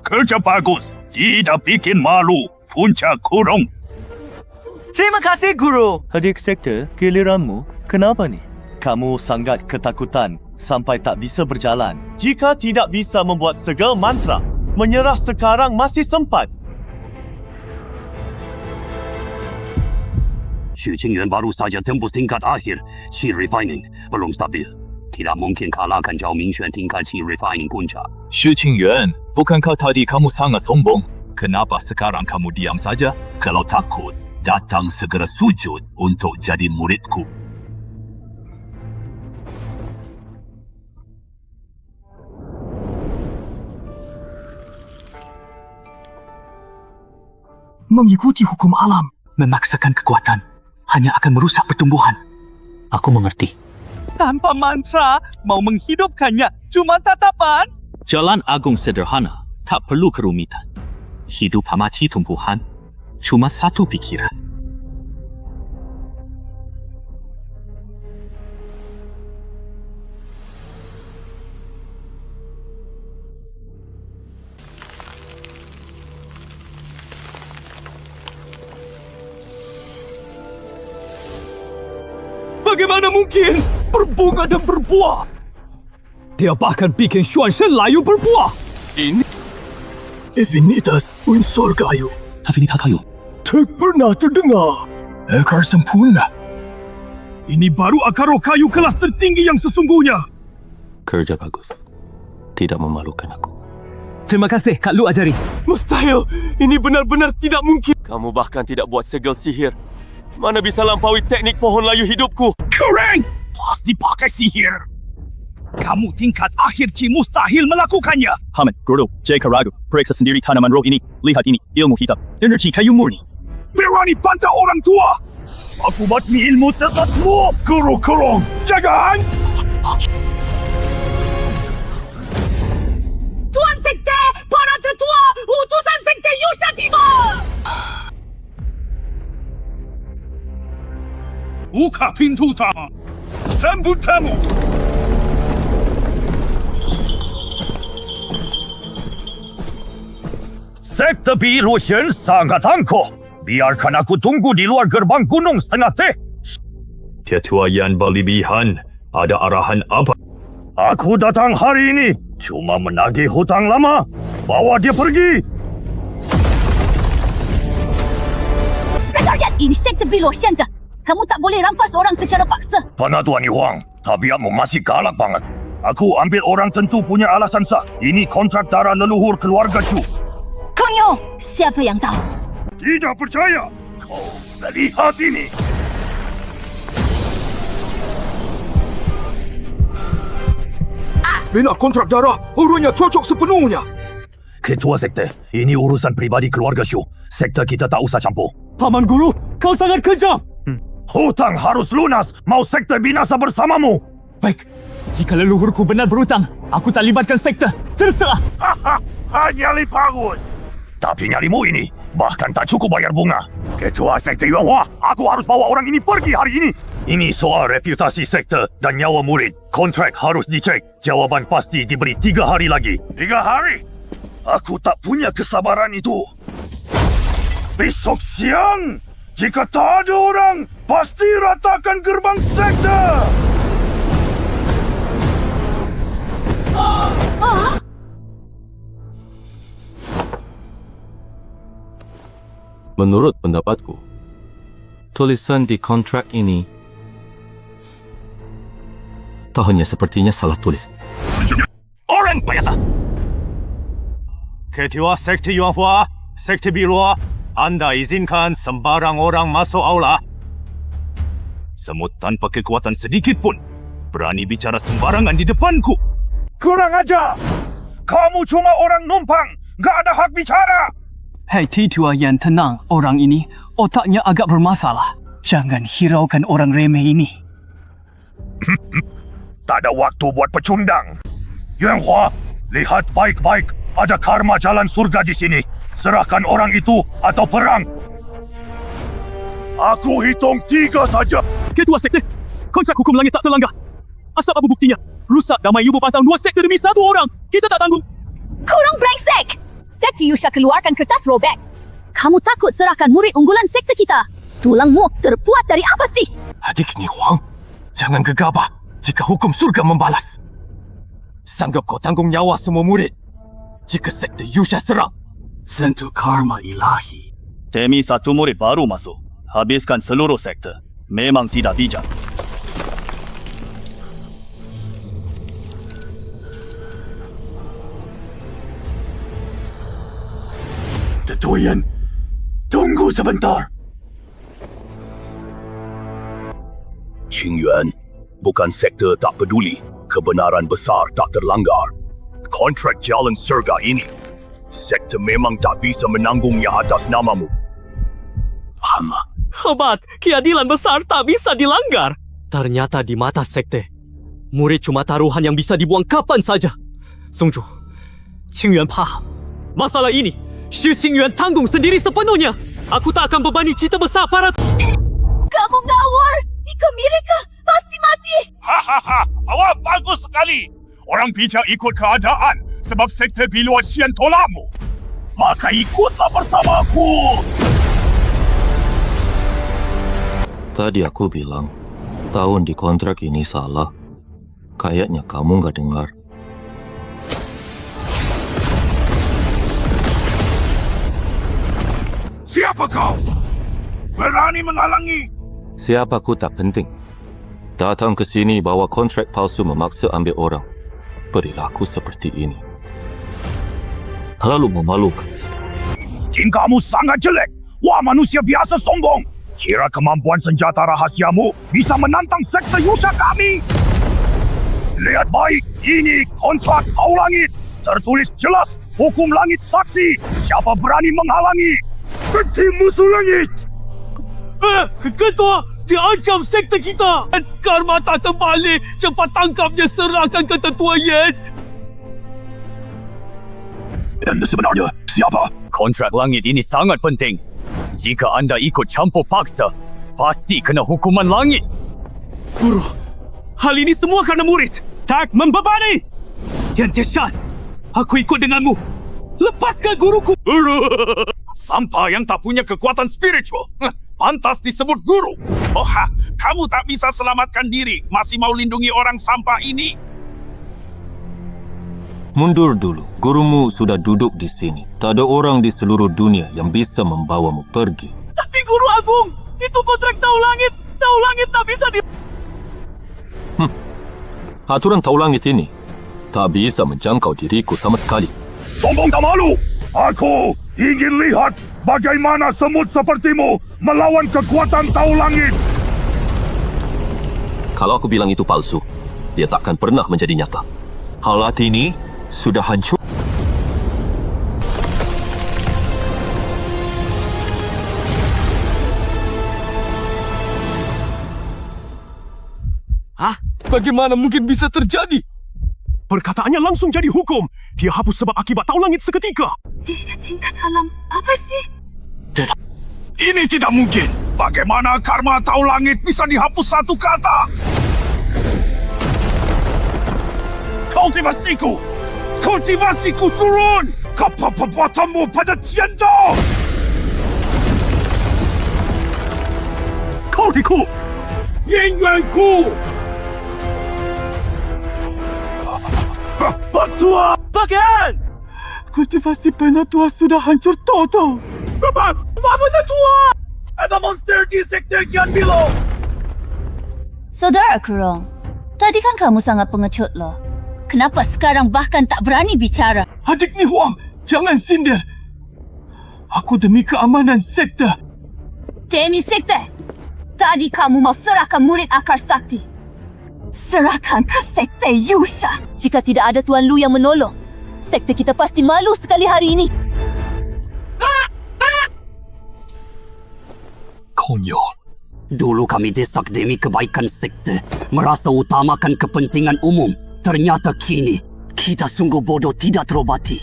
Speaker 3: Kerja bagus. Tidak bikin malu. Puncak kurung.
Speaker 7: Terima kasih, Guru. Adik sekte, giliranmu. Kenapa ni? Kamu sangat ketakutan sampai tak bisa berjalan. Jika tidak bisa membuat segel mantra, menyerah sekarang masih sempat.
Speaker 8: Xu Qingyuan baru saja tembus tingkat akhir. Qi refining belum stabil. Tidak mungkin kalahkan Zhao Mingxuan tingkat Qi refining puncak.
Speaker 11: Xu Qingyuan, bukankah tadi kamu sangat sombong? Kenapa sekarang kamu diam saja?
Speaker 8: Kalau takut,
Speaker 3: datang segera sujud untuk jadi muridku.
Speaker 7: Mengikuti hukum alam, memaksakan kekuatan, hanya akan merusak pertumbuhan.
Speaker 6: Aku mengerti.
Speaker 7: Tanpa mantra, mau menghidupkannya cuma tatapan.
Speaker 6: Jalan agung sederhana, tak perlu kerumitan. Hidup mati tumbuhan, cuma satu pikiran.
Speaker 2: Bagaimana mungkin berbunga dan berbuah? Dia bahkan bikin Xuan Shen layu berbuah. Ini Divinitas unsur kayu.
Speaker 6: Divinitas kayu.
Speaker 2: Tak pernah terdengar. Akar sempurna. Ini baru akar roh kayu kelas tertinggi yang sesungguhnya.
Speaker 1: Kerja bagus. Tidak memalukan aku.
Speaker 2: Terima kasih, Kak Lu ajari. Mustahil. Ini benar-benar tidak mungkin.
Speaker 11: Kamu bahkan tidak buat segel sihir. Mana bisa lampaui teknik pohon layu hidupku?
Speaker 2: Keren! Pasti pakai sihir. Kamu tingkat akhir Ci mustahil melakukannya.
Speaker 4: Hamid, Guru, J. Karagu, periksa sendiri tanaman roh ini. Lihat ini, ilmu hitam, energi kayu murni.
Speaker 2: Berani bantah orang tua. Aku basmi ilmu sesatmu. Guru Kurung, jangan!
Speaker 7: Tuan Sekte, para tetua, utusan Sekte Yusha tiba!
Speaker 2: Buka pintu utama. Sambut tamu.
Speaker 8: Sekte Bilu Shen sangat angkuh. Biarkan aku tunggu di luar gerbang gunung setengah teh. Tetua yang berlebihan. Ada arahan apa? Aku datang hari ini cuma menagih hutang lama. Bawa dia pergi.
Speaker 5: Sekretariat ini Sekte Bilu Shen. Kamu tak boleh rampas orang secara paksa.
Speaker 8: Penatuan Ni Huang, tabiatmu masih galak banget. Aku ambil orang tentu punya alasan sah. Ini kontrak darah leluhur keluarga Shu.
Speaker 5: Konyo, siapa yang tahu?
Speaker 8: Tidak percaya. Kau lihat ini.
Speaker 2: Bila kontrak darah, urutnya cocok sepenuhnya.
Speaker 8: Ketua Sekte, ini urusan pribadi keluarga Shu. Sekte kita tak usah campur.
Speaker 2: Paman Guru, kau sangat kejam.
Speaker 8: Hutang harus lunas, mau sekte binasa bersamamu.
Speaker 2: Baik, jika leluhurku benar berhutang, aku tak libatkan sekte. Terserah.
Speaker 8: Nyali bagus. Tapi nyalimu ini, bahkan tak cukup bayar bunga. Ketua Sekte Yuanhua, aku harus bawa orang ini pergi hari ini. Ini soal reputasi sekte dan nyawa murid. Kontrak harus dicek. Jawaban pasti diberi 3 hari lagi. 3 hari? Aku tak punya kesabaran itu. Besok siang, jika tak ada orang, pasti ratakan gerbang sekte.
Speaker 1: Menurut pendapatku, tulisan di kontrak ini tahunnya sepertinya salah tulis.
Speaker 8: Orang biasa.
Speaker 4: Ketua Sekte Yuanhua, Sekte Bilu, Anda izinkan sembarang orang masuk aula.
Speaker 8: Semut tanpa kekuatan sedikit pun berani bicara sembarangan di depanku. Kurang ajar. Kamu cuma orang numpang, gak ada hak bicara.
Speaker 7: Hei tetua yang tenang, orang ini otaknya agak bermasalah. Jangan hiraukan orang remeh ini.
Speaker 8: Tak ada waktu buat pecundang. Yuanhua, lihat baik-baik. Ada karma jalan surga di sini. Serahkan orang itu atau perang. Aku hitung 3 saja.
Speaker 2: Ketua Sekte, kontrak hukum langit tak terlanggar. Asal apa buktinya? Rusak damai ibu pantang 2 sekte demi 1 orang. Kita tak tanggung.
Speaker 5: Kurang brengsek! Sekte Yusha keluarkan kertas robek. Kamu takut serahkan murid unggulan sekte kita? Tulangmu terbuat dari apa sih?
Speaker 2: Adik Ni Huang, jangan gegabah jika hukum surga membalas. Sanggup kau tanggung nyawa semua murid jika sekte Yusha serang? Sentuh karma ilahi.
Speaker 4: Demi 1 murid baru masuk. Habiskan seluruh sekte. Memang tidak bijak.
Speaker 8: Tetuan, tunggu sebentar.
Speaker 3: Qingyuan, bukan sektor tak peduli. Kebenaran besar tak terlanggar. Kontrak jalan surga ini, sektor memang tak bisa menanggungnya atas namamu. Faham?
Speaker 7: Hebat, keadilan besar tak bisa dilanggar.
Speaker 11: Ternyata di mata sekte, murid cuma taruhan yang bisa dibuang kapan saja. Songju, Qingyuan paham. Masalah ini, Xu Qingyuan tanggung sendiri sepenuhnya. Aku tak akan bebani cita besar para...
Speaker 5: Kamu ngawur! Ika mereka pasti mati!
Speaker 3: Hahaha, awak bagus sekali. Orang bijak ikut keadaan sebab sekte Bilua Xian tolakmu. Maka ikutlah bersama aku.
Speaker 1: Tadi aku bilang, tahun di kontrak ini salah. Kayaknya kamu nggak dengar.
Speaker 3: Siapa kau? Berani menghalangi?
Speaker 1: Siapaku tak penting. Datang ke sini bawa kontrak palsu memaksa ambil orang. Perilaku seperti ini terlalu memalukan, sir.
Speaker 3: Tingkahmu sangat jelek. Wah, manusia biasa sombong. Kira kemampuan senjata rahasiamu bisa menantang sekte Yusha kami? Lihat baik, ini kontrak Tahu Langit. Tertulis jelas, hukum langit saksi. Siapa berani menghalangi? Tim musuh langit!
Speaker 7: Ketua, diancam sekte kita. Karma tak terbalik. Cepat tangkapnya, serahkan ke Tetua Yen.
Speaker 3: Dan sebenarnya siapa?
Speaker 8: Kontrak langit ini sangat penting. Jika anda ikut campur paksa, pasti kena hukuman langit.
Speaker 7: Guru, hal ini semua kerana murid. Tak membebani. Yan Tieshan, aku ikut denganmu. Lepaskan guruku.
Speaker 3: Sampah yang tak punya kekuatan spiritual. Pantas disebut guru. Kamu tak bisa selamatkan diri. Masih mau lindungi orang sampah ini?
Speaker 1: Mundur dulu. Gurumu sudah duduk di sini. Tak ada orang di seluruh dunia yang bisa membawamu pergi.
Speaker 7: Tapi Guru Agung, itu kontrak Tahu Langit. Tahu Langit tak bisa di...
Speaker 1: Aturan Tahu Langit ini tak bisa menjangkau diriku sama sekali.
Speaker 3: Sombong tak malu. Aku ingin lihat bagaimana semut sepertimu melawan kekuatan Tahu Langit.
Speaker 1: Kalau aku bilang itu palsu, dia takkan pernah menjadi nyata. Halat ini sudah hancur.
Speaker 7: Bagaimana mungkin bisa terjadi?
Speaker 4: Perkataannya langsung jadi hukum. Dia hapus sebab akibat Tahu Langit seketika.
Speaker 5: Dia tingkat alam. Apa sih?
Speaker 3: Ini tidak mungkin. Bagaimana karma Tahu Langit bisa dihapus satu kata? Kultivasiku turun! Kepapatanmu pada Tiantou! Kultiku! Yingyuanku! Petua!
Speaker 7: Bagian! Kultivasi Penatua sudah hancur total.
Speaker 3: Sebab Penatua! Ada monster di sektor Qian Bilo!
Speaker 5: Saudara Kurong, tadi kan kamu sangat pengecut loh. Kenapa sekarang bahkan tak berani bicara?
Speaker 7: Adik Ni Huang, jangan sindir. Aku demi keamanan sekte.
Speaker 5: Demi sekte! Tadi kamu mau serahkan murid akar sakti. Serahkan ke sekte Yusha. Jika tidak ada Tuan Lu yang menolong, sekte kita pasti malu sekali hari ini.
Speaker 12: Konyol. Dulu kami desak demi kebaikan sekte, merasa utamakan kepentingan umum. Ternyata kini, kita sungguh bodoh tidak terobati.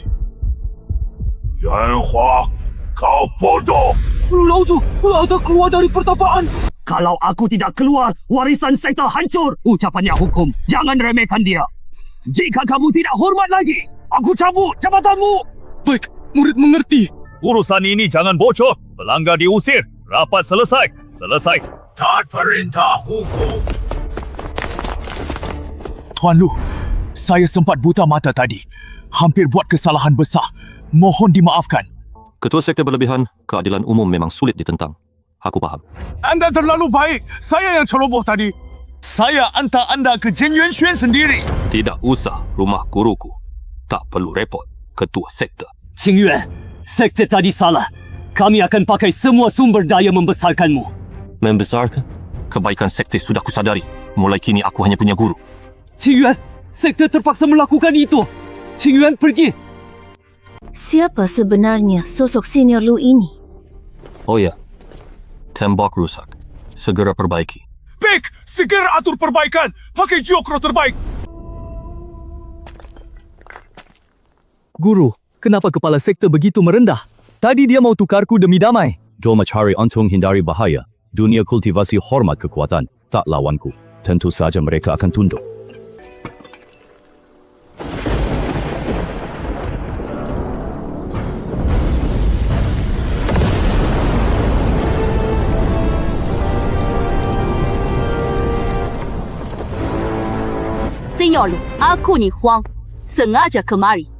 Speaker 3: Yanhua, kau bodoh!
Speaker 7: Lauzu, ada keluar dari pertapaan.
Speaker 12: Kalau aku tidak keluar, warisan sekte hancur. Ucapannya hukum. Jangan remehkan dia. Jika kamu tidak hormat lagi, aku cabut jabatanmu.
Speaker 7: Baik, murid mengerti.
Speaker 8: Urusan ini jangan bocor. Pelanggar diusir. Rapat selesai. Selesai.
Speaker 3: Tak perintah hukum.
Speaker 4: Tuan Lu, saya sempat buta mata tadi. Hampir buat kesalahan besar. Mohon dimaafkan.
Speaker 1: Ketua sekte berlebihan, keadilan umum memang sulit ditentang. Aku paham.
Speaker 4: Anda terlalu baik. Saya yang ceroboh tadi. Saya hantar anda ke Jin Yuan Xuan sendiri.
Speaker 1: Tidak usah rumah guruku. Tak perlu repot, ketua sekte.
Speaker 12: Qingyuan, sekte tadi salah. Kami akan pakai semua sumber daya membesarkanmu.
Speaker 1: Membesarkan? Kebaikan sekte sudah kusadari. Mulai kini aku hanya punya guru.
Speaker 7: Qingyuan, sekte terpaksa melakukan itu. Qingyuan pergi.
Speaker 5: Siapa sebenarnya sosok senior Lu ini?
Speaker 1: Oh ya, tembok rusak. Segera perbaiki.
Speaker 4: Baik, segera atur perbaikan. Pakai Gyokro terbaik.
Speaker 7: Guru, kenapa kepala sekte begitu merendah? Tadi dia mau tukarku demi damai.
Speaker 8: Jom cari untung hindari bahaya. Dunia kultivasi hormat kekuatan, tak lawanku. Tentu saja mereka akan tunduk.
Speaker 13: Senior Lu, aku ni Huang. Sengaja kemari.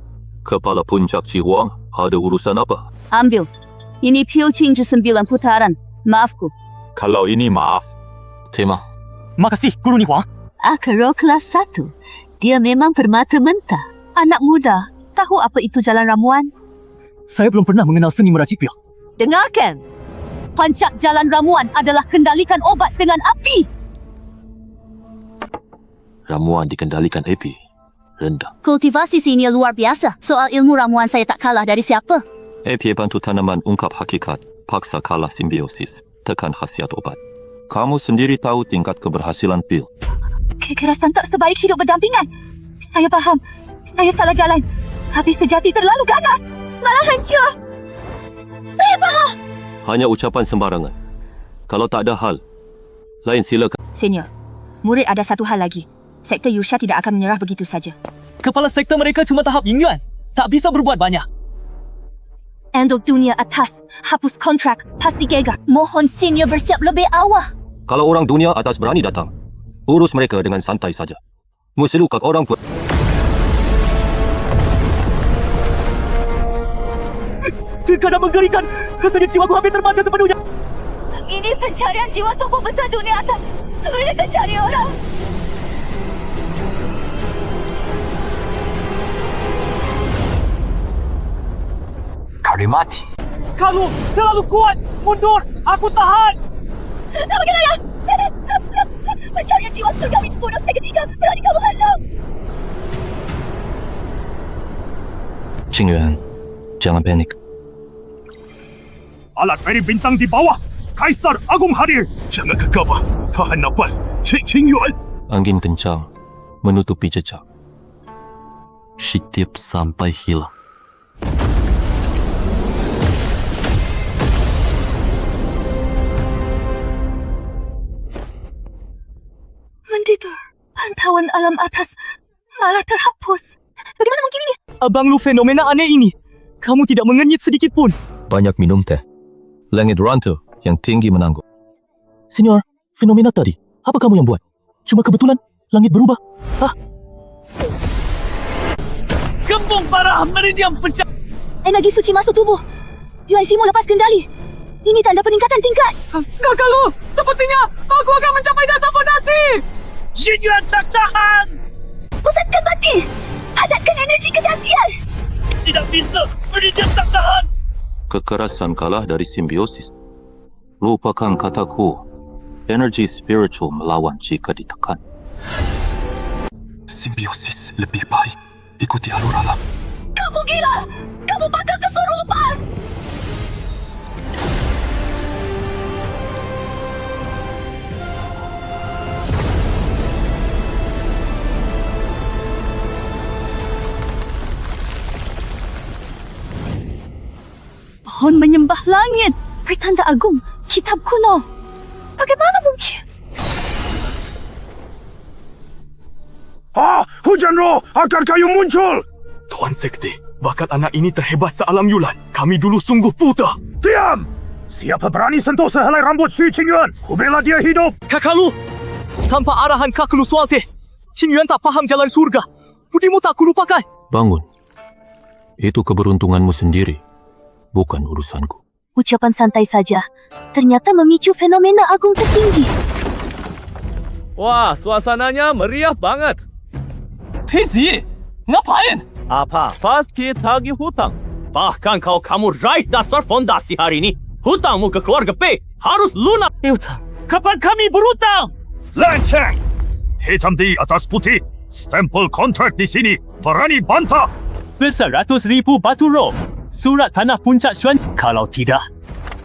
Speaker 1: Kepala puncak Cihuang, ada urusan apa?
Speaker 13: Ambil. Ini pil Qingzhi 9 putaran. Maafku.
Speaker 1: Kalau ini maaf. Terima.
Speaker 7: Makasih, Guru Ni Huang.
Speaker 13: Akaro kelas 1. Dia memang permata mentah. Anak muda. Tahu apa itu jalan ramuan?
Speaker 7: Saya belum pernah mengenal seni meracik pil.
Speaker 13: Dengarkan. Pancak jalan ramuan adalah kendalikan obat dengan api.
Speaker 1: Ramuan dikendalikan api. Rendah.
Speaker 5: Kultivasi senior luar biasa. Soal ilmu ramuan saya tak kalah dari siapa.
Speaker 1: Api bantu tanaman ungkap hakikat. Paksa kalah simbiosis. Tekan khasiat obat. Kamu sendiri tahu tingkat keberhasilan pil.
Speaker 5: Kekerasan tak sebaik hidup berdampingan. Saya faham. Saya salah jalan. Habis sejati terlalu ganas. Malah hancur. Saya faham.
Speaker 1: Hanya ucapan sembarangan. Kalau tak ada hal, lain silakan.
Speaker 5: Senior, murid ada satu hal lagi. Sekte Yusha tidak akan menyerah begitu saja.
Speaker 7: Kepala sekte mereka cuma tahap Yingyuan. Tak bisa berbuat banyak.
Speaker 5: Untuk dunia atas, hapus kontrak, pasti gegar. Mohon senior bersiap lebih awal.
Speaker 1: Kalau orang dunia atas berani datang, urus mereka dengan santai saja. Musilukak orang pun.
Speaker 7: Kadang menggerikan. Rasanya jiwaku hampir terbaca sepenuhnya.
Speaker 5: Ini pencarian jiwa tokoh besar dunia atas. Mereka cari orang.
Speaker 2: Kari mati.
Speaker 7: Kamu terlalu kuat. Mundur. Aku tahan.
Speaker 5: Bagaimana ya? Pencarian jiwa surgawi dibunuh seketika. Berani kamu halang.
Speaker 1: Qingyuan, jangan panik.
Speaker 4: Alat peri bintang di bawah. Kaisar Agung hadir. Jangan gegabah. Tahan nafas. Qingyuan.
Speaker 1: Angin kencang menutupi jejak. Setiap sampai hilang.
Speaker 5: Menditor, pantauan alam atas malah terhapus. Bagaimana mungkin ini?
Speaker 7: Abang Lu, fenomena aneh ini. Kamu tidak mengenyit sedikit pun.
Speaker 1: Banyak minum teh. Langit rantau yang tinggi menangguh. Senior, fenomena tadi, apa kamu yang buat? Cuma kebetulan langit berubah? Hah?
Speaker 7: Gembung parah meridian pencak.
Speaker 5: Energi suci masuk tubuh. Yuan Shimu lepas kendali. Ini tanda peningkatan tingkat.
Speaker 7: Kakak Lu, sepertinya aku akan mencapai dasar fondasi. Yuan tak tahan.
Speaker 5: Pusatkan batin. Padatkan energi kegantian.
Speaker 7: Tidak bisa, meridian tak tahan.
Speaker 1: Kekerasan kalah dari simbiosis. Lupakan kataku. Energi spiritual melawan jika ditekan. Simbiosis lebih baik. Ikuti alur alam.
Speaker 5: Kamu gila. Kamu bakal kesurupan. Pohon menyembah langit. Pertanda agung. Kitab kuno. Bagaimana mungkin?
Speaker 4: Hujan roh akan kayu muncul.
Speaker 11: Tuan Sekte, bakat anak ini terhebat sealam Yulan. Kami dulu sungguh buta.
Speaker 4: Diam! Siapa berani sentuh sehelai rambut Xu Qingyuan? Kubela dia hidup.
Speaker 7: Kakak Lu, tanpa arahan Kakak Lu Sualte, Qingyuan tak paham jalan surga. Budimu tak kulupakan.
Speaker 1: Bangun. Itu keberuntunganmu sendiri. Bukan urusanku.
Speaker 5: Ucapan santai saja. Ternyata memicu fenomena agung tertinggi.
Speaker 10: Wah, suasananya meriah banget.
Speaker 7: Pezi, ngapain?
Speaker 10: Apa? Pasti tagih hutang. Bahkan kalau kamu raih dasar fondasi hari ini, hutangmu ke keluarga P harus lunas.
Speaker 7: Hutang? Kapan kami berhutang?
Speaker 4: Lancang! Hitam di atas putih. Stempel kontrak di sini. Berani bantah.
Speaker 7: Ber-100,000 batu roh. Surat tanah puncak Xuan. Kalau tidak,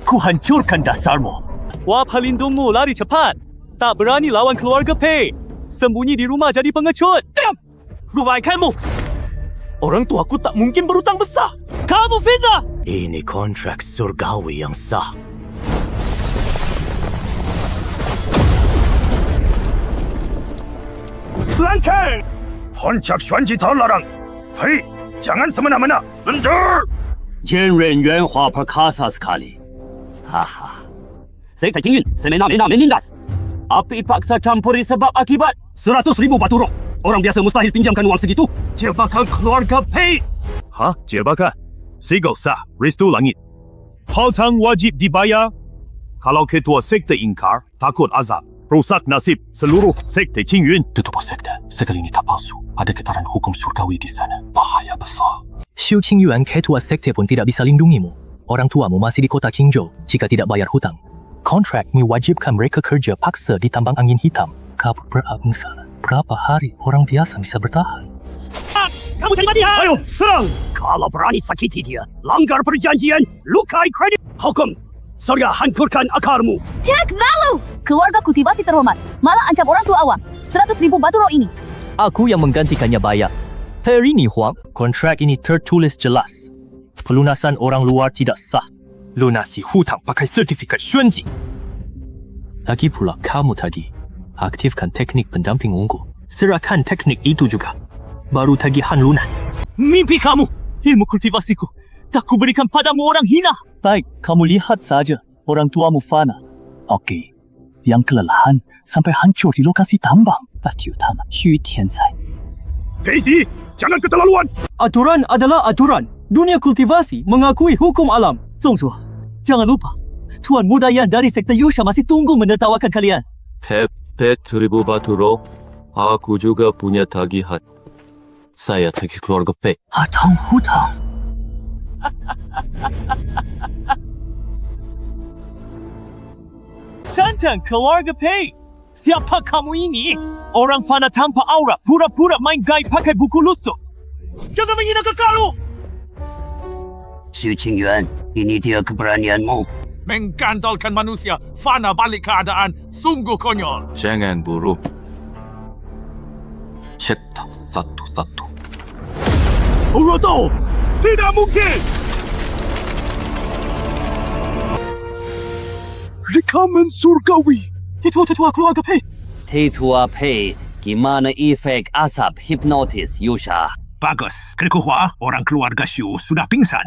Speaker 7: ku hancurkan dasarmu. Wah pelindungmu lari cepat. Tak berani lawan keluarga Pei. Sembunyi di rumah jadi pengecut. Diam! Rubaikanmu. Orang tuaku tak mungkin berhutang besar. Kamu fitnah! Ini kontrak surgawi yang sah.
Speaker 4: Lancang! Puncak Xuanji terlarang. Hei, jangan semena-mena. Bentar!
Speaker 7: Jenren Yuanhua perkasa sekali. Haha. Sekte Qingyun semena-mena menindas. Api paksa campuri sebab akibat. 100,000 batu roh. Orang biasa mustahil pinjamkan uang segitu. Jebakan keluarga Pei.
Speaker 4: Hah? Jebakan? Sigil sah, restu langit. Hutang wajib dibayar. Kalau ketua sekte ingkar, takut azab. Rusak nasib seluruh sekte Qingyun.
Speaker 1: Ketua sekte, sekali ini tak palsu. Ada getaran hukum surgawi di sana. Bahaya besar.
Speaker 6: Xiu Qingyuan, ketua sekte pun tidak bisa lindungimu. Orang tuamu masih di kota Qingzhou jika tidak bayar hutang. Kontrak mewajibkan mereka kerja paksa di tambang angin hitam. Kabut berangsa. Berapa hari orang biasa bisa bertahan?
Speaker 7: Kamu cari mati, ha? Ayo, serang! Kalau berani sakiti dia, langgar perjanjian, lukai kredit. Hukum, saya hancurkan akarmu.
Speaker 5: Tak malu! Keluarga kultivasi terhormat, malah ancam orang tua awam. 100,000 batu roh ini.
Speaker 6: Aku yang menggantikannya bayar. Hari ini, Huang, kontrak ini tertulis jelas. Pelunasan orang luar tidak sah. Lunasi hutang pakai sertifikat Xuanji. Lagi pula kamu tadi, aktifkan teknik pendamping unggul. Serahkan teknik itu juga. Baru tagihan lunas.
Speaker 7: Mimpi kamu, ilmu kultivasiku. Tak kuberikan padamu orang hina.
Speaker 2: Baik, kamu lihat saja. Orang tuamu fana. Okey. Yang kelelahan sampai hancur di lokasi tambang. Batu utama, Xu Tiancai.
Speaker 4: Casey, jangan keterlaluan.
Speaker 7: Aturan adalah aturan. Dunia kultivasi mengakui hukum alam. Zongzhu, jangan lupa. Tuan muda yang dari sekte Yusha masih tunggu menertawakan kalian.
Speaker 1: Pep 100,000 batu roh. Aku juga punya tagihan. Saya tagih keluarga Pei.
Speaker 2: Hutang hutang.
Speaker 7: Tantang keluarga Pei. Siapa kamu ini? Orang fana tanpa aura, pura-pura main gaib pakai buku lusuh. Jangan menghina kekalu!
Speaker 10: Xu Qingyuan, ini dia keberanianmu.
Speaker 4: Menggandalkan manusia, fana balik keadaan, sungguh konyol.
Speaker 1: Jangan buruk. Cek satu-satu.
Speaker 4: Uroto, tidak mungkin! Rekaman surgawi.
Speaker 7: Tetua keluarga Pei.
Speaker 10: Tetua Pei, gimana efek asap hipnotis Yusha?
Speaker 4: Bagus, Krikuhua, orang keluarga Shu sudah pingsan.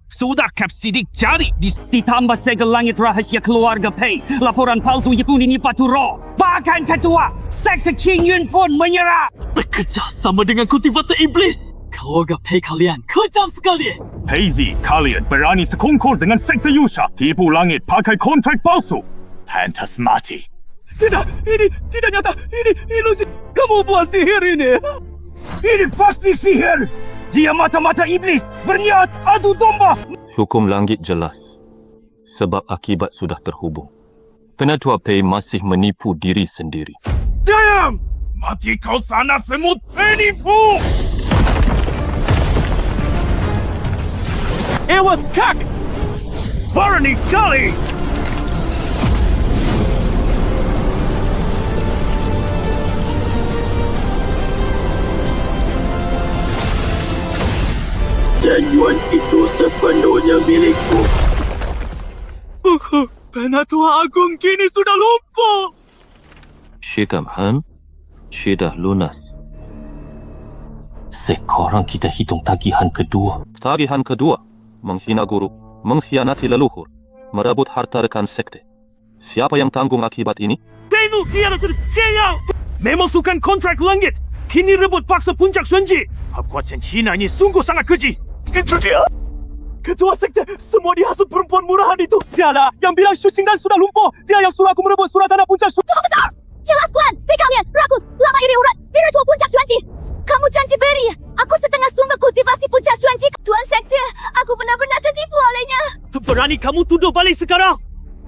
Speaker 4: Sudah kapsidik jari
Speaker 7: Ditambah segel langit rahasia keluarga Pei. Laporan palsu Yipun ini batu roh. Bahkan ketua sekte Qingyun pun menyerah. Bekerja sama dengan kultivator iblis. Keluarga Pei kalian kejam sekali.
Speaker 4: Hazy, kalian berani sekongkol dengan sekte Yusha. Tipu langit pakai kontrak palsu. Pantas mati.
Speaker 7: Tidak, ini tidak nyata. Ini ilusi. Kamu buat sihir ini.
Speaker 4: Ini pasti sihir. Dia mata-mata iblis. Berniat adu domba.
Speaker 1: Hukum langit jelas. Sebab akibat sudah terhubung. Penatua Pei masih menipu diri sendiri.
Speaker 4: Diam! Mati kau sana semut penipu!
Speaker 7: It was kak.
Speaker 4: Berani sekali!
Speaker 7: Yuan itu sepenuhnya milikku. Penatua Agung kini sudah lumpuh.
Speaker 1: Syikam Han, sudah lunas. Sekarang kita hitung tagihan kedua. Tagihan kedua, menghina guru, mengkhianati leluhur, merebut harta rekan sekte. Siapa yang tanggung akibat ini?
Speaker 7: Kamu ialah kerjaya. Memasukkan kontrak langit. Kini rebut paksa puncak Xuanji. Perbuatan hina ini sungguh sangat keji. Itu dia. Ketua sekte, semua dihasut perempuan murahan itu. Dialah yang bilang Xu Qingdan sudah lumpuh. Dia yang suruh aku merebut surat tanah puncak Xuanji.
Speaker 5: Betul! Jelas Tuan, Pei kalian, rakus, lama iri urat, spiritual puncak Xuanji. Kamu janji beri, aku setengah sumber kultivasi puncak Xuanji. Tuan sekte, aku benar-benar tertipu olehnya.
Speaker 7: Berani kamu tuduh balik sekarang?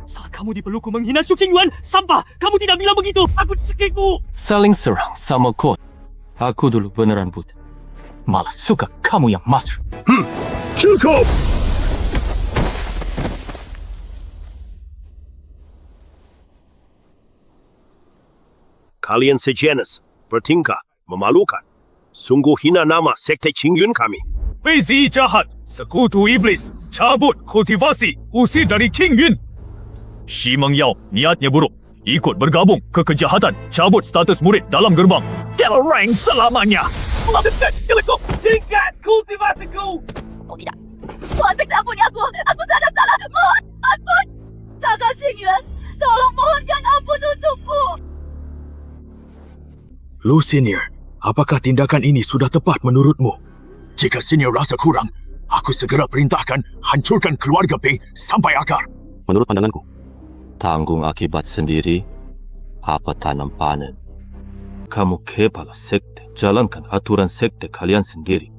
Speaker 7: Saat kamu Kamu di peluku menghina Xu Qingyuan. Sampah! Kamu tidak bilang begitu! Aku sekekmu!
Speaker 2: Saling serang sama kot. Aku dulu beneran buta. Malah suka kamu yang masuk.
Speaker 3: Cukup! Kalian sejenis, bertingkah, memalukan. Sungguh hina nama Sekte Qingyun kami.
Speaker 8: Bezi jahat, sekutu iblis, cabut kultivasi, usir dari Qingyun. Shi Mengyao niatnya buruk, ikut bergabung ke kejahatan, cabut status murid dalam gerbang. Rank selamanya.
Speaker 7: Tingkat kultivasiku!
Speaker 5: Oh tidak. Tuan Sekte ampuni aku. Aku sadar salah. Mohon ampun. Kakak Qingyuan, tolong mohonkan ampun untukku.
Speaker 3: Lu senior, apakah tindakan ini sudah tepat menurutmu? Jika senior rasa kurang, aku segera perintahkan hancurkan keluarga Pei sampai akar.
Speaker 1: Menurut pandanganku, tanggung akibat sendiri, apa tanam panen. Kamu kepala sekte, jalankan aturan sekte kalian sendiri.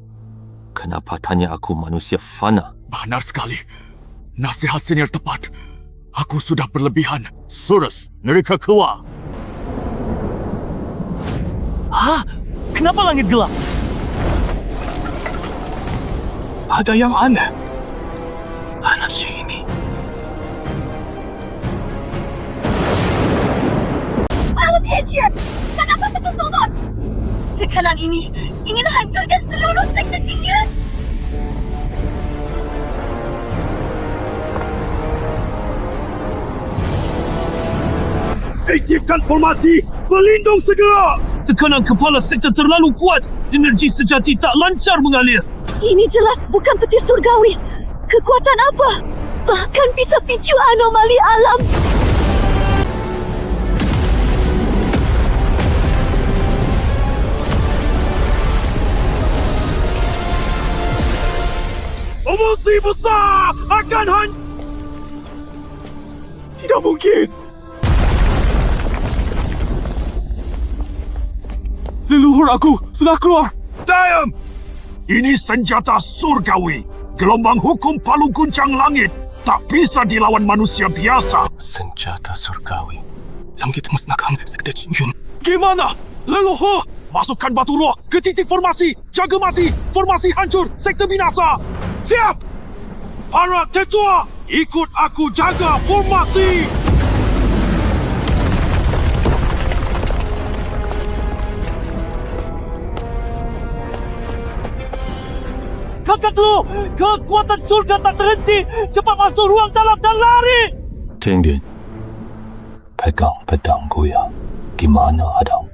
Speaker 1: Kenapa tanya aku manusia fana?
Speaker 3: Benar sekali. Nasihat senior tepat. Aku sudah berlebihan. Surus, mereka keluar.
Speaker 7: Hah? Kenapa langit gelap?
Speaker 3: Ada yang aneh. Anak si ini.
Speaker 5: Malam Hijir, kenapa ketutupan? Tekanan ini ingin hancurkan seluruh sekte Qingyuan.
Speaker 3: Aktifkan formasi, berlindung segera.
Speaker 8: Tekanan kepala sekte terlalu kuat, energi sejati tak lancar mengalir.
Speaker 5: Ini jelas bukan petir surgawi. Kekuatan apa? Bahkan bisa picu anomali alam.
Speaker 3: Emosi besar akan Tidak mungkin.
Speaker 7: Leluhur aku sudah keluar.
Speaker 3: Diam! Ini senjata surgawi. Gelombang hukum palu guncang langit. Tak bisa dilawan manusia biasa.
Speaker 2: Senjata surgawi yang kita musnahkan sekte Qingyun.
Speaker 3: Gimana? Leluhur! Masukkan batu roh ke titik formasi. Jaga mati. Formasi hancur. Sekte binasa. Siap! Para tetua, ikut aku jaga formasi.
Speaker 7: Kakak dulu! Kekuatan surga tak terhenti! Cepat masuk ruang dalam dan lari!
Speaker 1: Tingdian, pegang pedangku ya. Gimana Adam?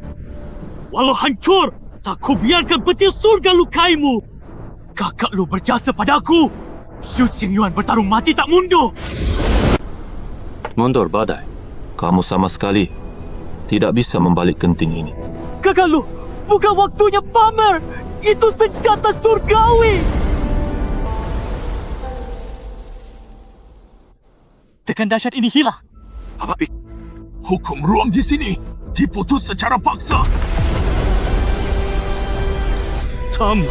Speaker 7: Walau hancur, tak ku biarkan petir surga lukaimu! Kakak lu berjasa padaku! Xu Qingyuan bertarung mati tak mundur!
Speaker 1: Mundur badai. Kamu sama sekali tidak bisa membalik genting ini.
Speaker 7: Kakak lu, bukan waktunya pamer! Itu senjata surgawi! Tekan dahsyat ini hilang.
Speaker 3: Apa? Hukum ruang di sini diputus secara paksa.
Speaker 7: Sama.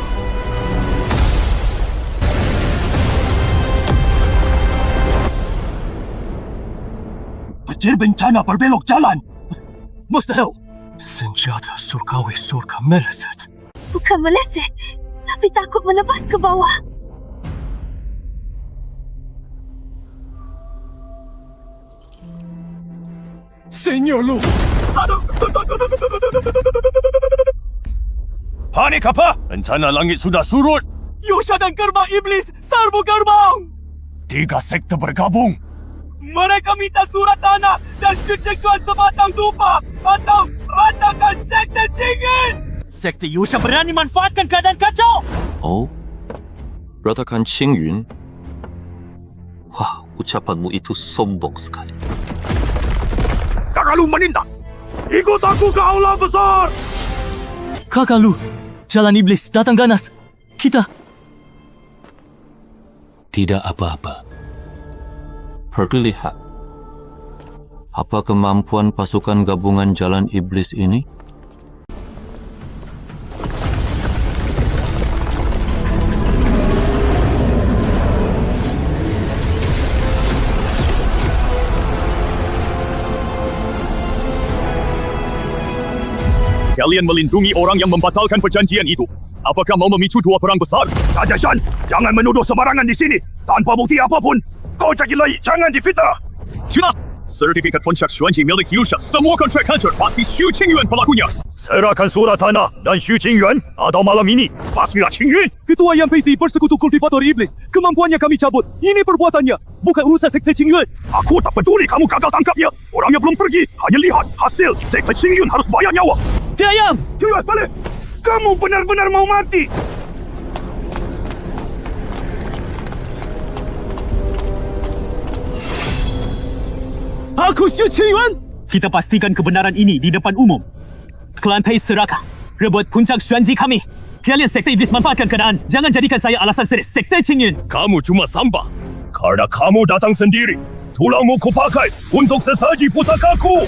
Speaker 3: Petir bencana berbelok jalan.
Speaker 7: Mustahil.
Speaker 2: Senjata surgawi surga meleset.
Speaker 5: Bukan meleset, tapi takut menebas ke bawah.
Speaker 3: Senior Lu.
Speaker 8: Panik apa? Rencana langit sudah surut.
Speaker 7: Yosha dan gerbang iblis serbu gerbang!
Speaker 3: 3 sekte bergabung.
Speaker 7: Mereka minta surat tanah dan seksual sebatang tupa atau ratakan sekte Qingyun! Sekte Yosha berani manfaatkan keadaan kacau!
Speaker 1: Oh? Ratakan Qingyun? Wah, ucapanmu itu sombong sekali.
Speaker 3: Kakak Lu menindas. Ikut aku ke aula besar.
Speaker 7: Kakak Lu, jalan iblis datang ganas. Kita...
Speaker 1: Tidak apa-apa. Pergi lihat. Apa kemampuan pasukan gabungan jalan iblis ini?
Speaker 8: Kalian melindungi orang yang membatalkan perjanjian itu. Apakah mau memicu dua perang besar?
Speaker 3: Raja Shan, jangan menuduh sembarangan di sini. Tanpa bukti apapun. Kau cakap lagi, jangan difitnah.
Speaker 8: Kira, sertifikat puncak Xuanji milik Yusha. Semua kontrak hancur. Pasti Xu Qingyuan pelakunya.
Speaker 3: Serahkan surat tanah dan Xu Qingyuan atau malam ini. Pasmilah Qingyuan.
Speaker 4: Ketua yang PCI Persekutu Kultivator Iblis. Kemampuannya kami cabut. Ini perbuatannya. Bukan urusan Sekte Qingyuan.
Speaker 3: Aku tak peduli kamu gagal tangkapnya. Orangnya belum pergi. Hanya lihat hasil. Sekte Qingyuan harus bayar nyawa.
Speaker 4: Diam!
Speaker 3: Qingyuan, balik. Kamu benar-benar mau mati.
Speaker 7: Aku Xu Qingyuan. Kita pastikan kebenaran ini di depan umum. Klan Pei serakah. Rebut puncak Xuanji kami. Kalian Sekte Iblis manfaatkan keadaan. Jangan jadikan saya alasan serius Sekte Qingyuan.
Speaker 8: Kamu cuma sampah.
Speaker 3: Karena kamu datang sendiri. Tulangmu kupakai untuk sesaji pusakaku.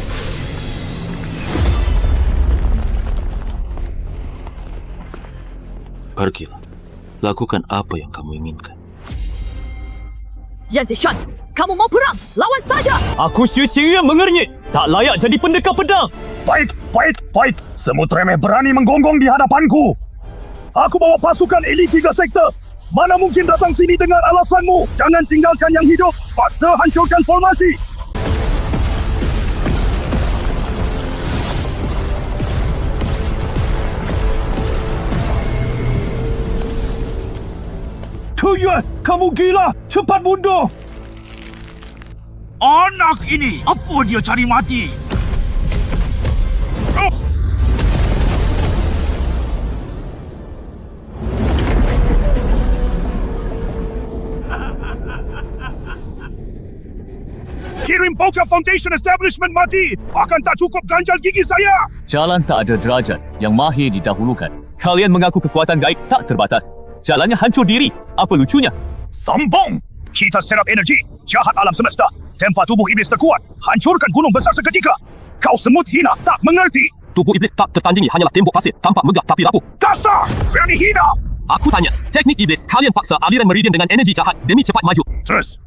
Speaker 1: Pergilah. Lakukan apa yang kamu inginkan.
Speaker 9: Yan Deshan, kamu mau perang? Lawan saja!
Speaker 7: Aku Xu Qingyuan mengernyit. Tak layak jadi pendekar pedang.
Speaker 3: Baik. Semut remeh berani menggonggong di hadapanku. Aku bawa pasukan elit 3 sektor. Mana mungkin datang sini dengan alasanmu. Jangan tinggalkan yang hidup. Paksa hancurkan formasi. Tuyuan, kamu gila. Cepat mundur. Anak ini, apa dia cari mati? Kirim Poker Foundation Establishment mati. Akan tak cukup ganjal gigi saya.
Speaker 8: Jalan tak ada derajat. Yang mahir didahulukan. Kalian mengaku kekuatan gaib tak terbatas. Jalannya hancur diri. Apa lucunya?
Speaker 3: Sombong! Kita serap energi. Jahat alam semesta. Tempat tubuh iblis terkuat. Hancurkan gunung besar seketika. Kau semut hina tak mengerti.
Speaker 2: Tubuh iblis tak tertandingi hanyalah tembok pasir. Tampak megah tapi rapuh.
Speaker 3: Kasar! Berani hina!
Speaker 2: Aku tanya, teknik iblis kalian paksa aliran meridian dengan energi jahat demi cepat maju.
Speaker 3: Terus,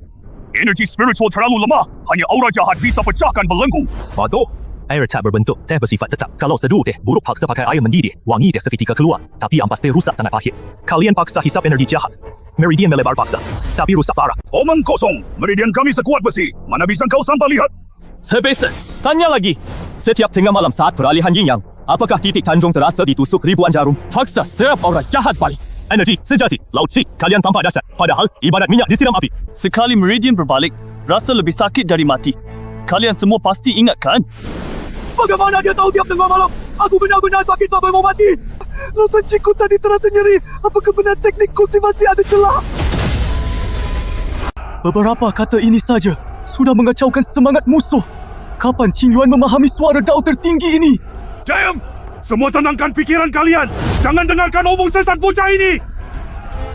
Speaker 3: energi spiritual terlalu lemah. Hanya aura jahat bisa pecahkan belenggu.
Speaker 2: Bodoh. Air tak berbentuk, teh bersifat tetap. Kalau seduh teh buruk paksa pakai air mendidih, wangi teh seketika keluar. Tapi ampas teh rusak sangat pahit. Kalian paksa hisap energi jahat. Meridian melebar paksa, tapi rusak parah.
Speaker 3: Omong kosong. Meridian kami sekuat besi. Mana bisa kau sampai lihat?
Speaker 2: Sebesa, tanya lagi. Setiap tengah malam saat peralihan yin yang, apakah titik Tanjung terasa ditusuk ribuan jarum? Paksa serap aura jahat balik. Energi sejati, laut si, kalian tampak dahsyat. Padahal ibarat minyak disiram api.
Speaker 4: Sekali meridian berbalik, rasa lebih sakit dari mati. Kalian semua pasti ingat kan? Bagaimana dia tahu tiap tengah malam? Aku benar-benar sakit sampai mau mati. Lautan ciku tadi terasa nyeri. Apakah benar teknik kultivasi ada celah? Beberapa kata ini saja sudah mengacaukan semangat musuh. Kapan Qingyuan memahami suara dao tertinggi ini?
Speaker 3: Diam! Semua tenangkan pikiran kalian. Jangan dengarkan omong sesat bocah ini.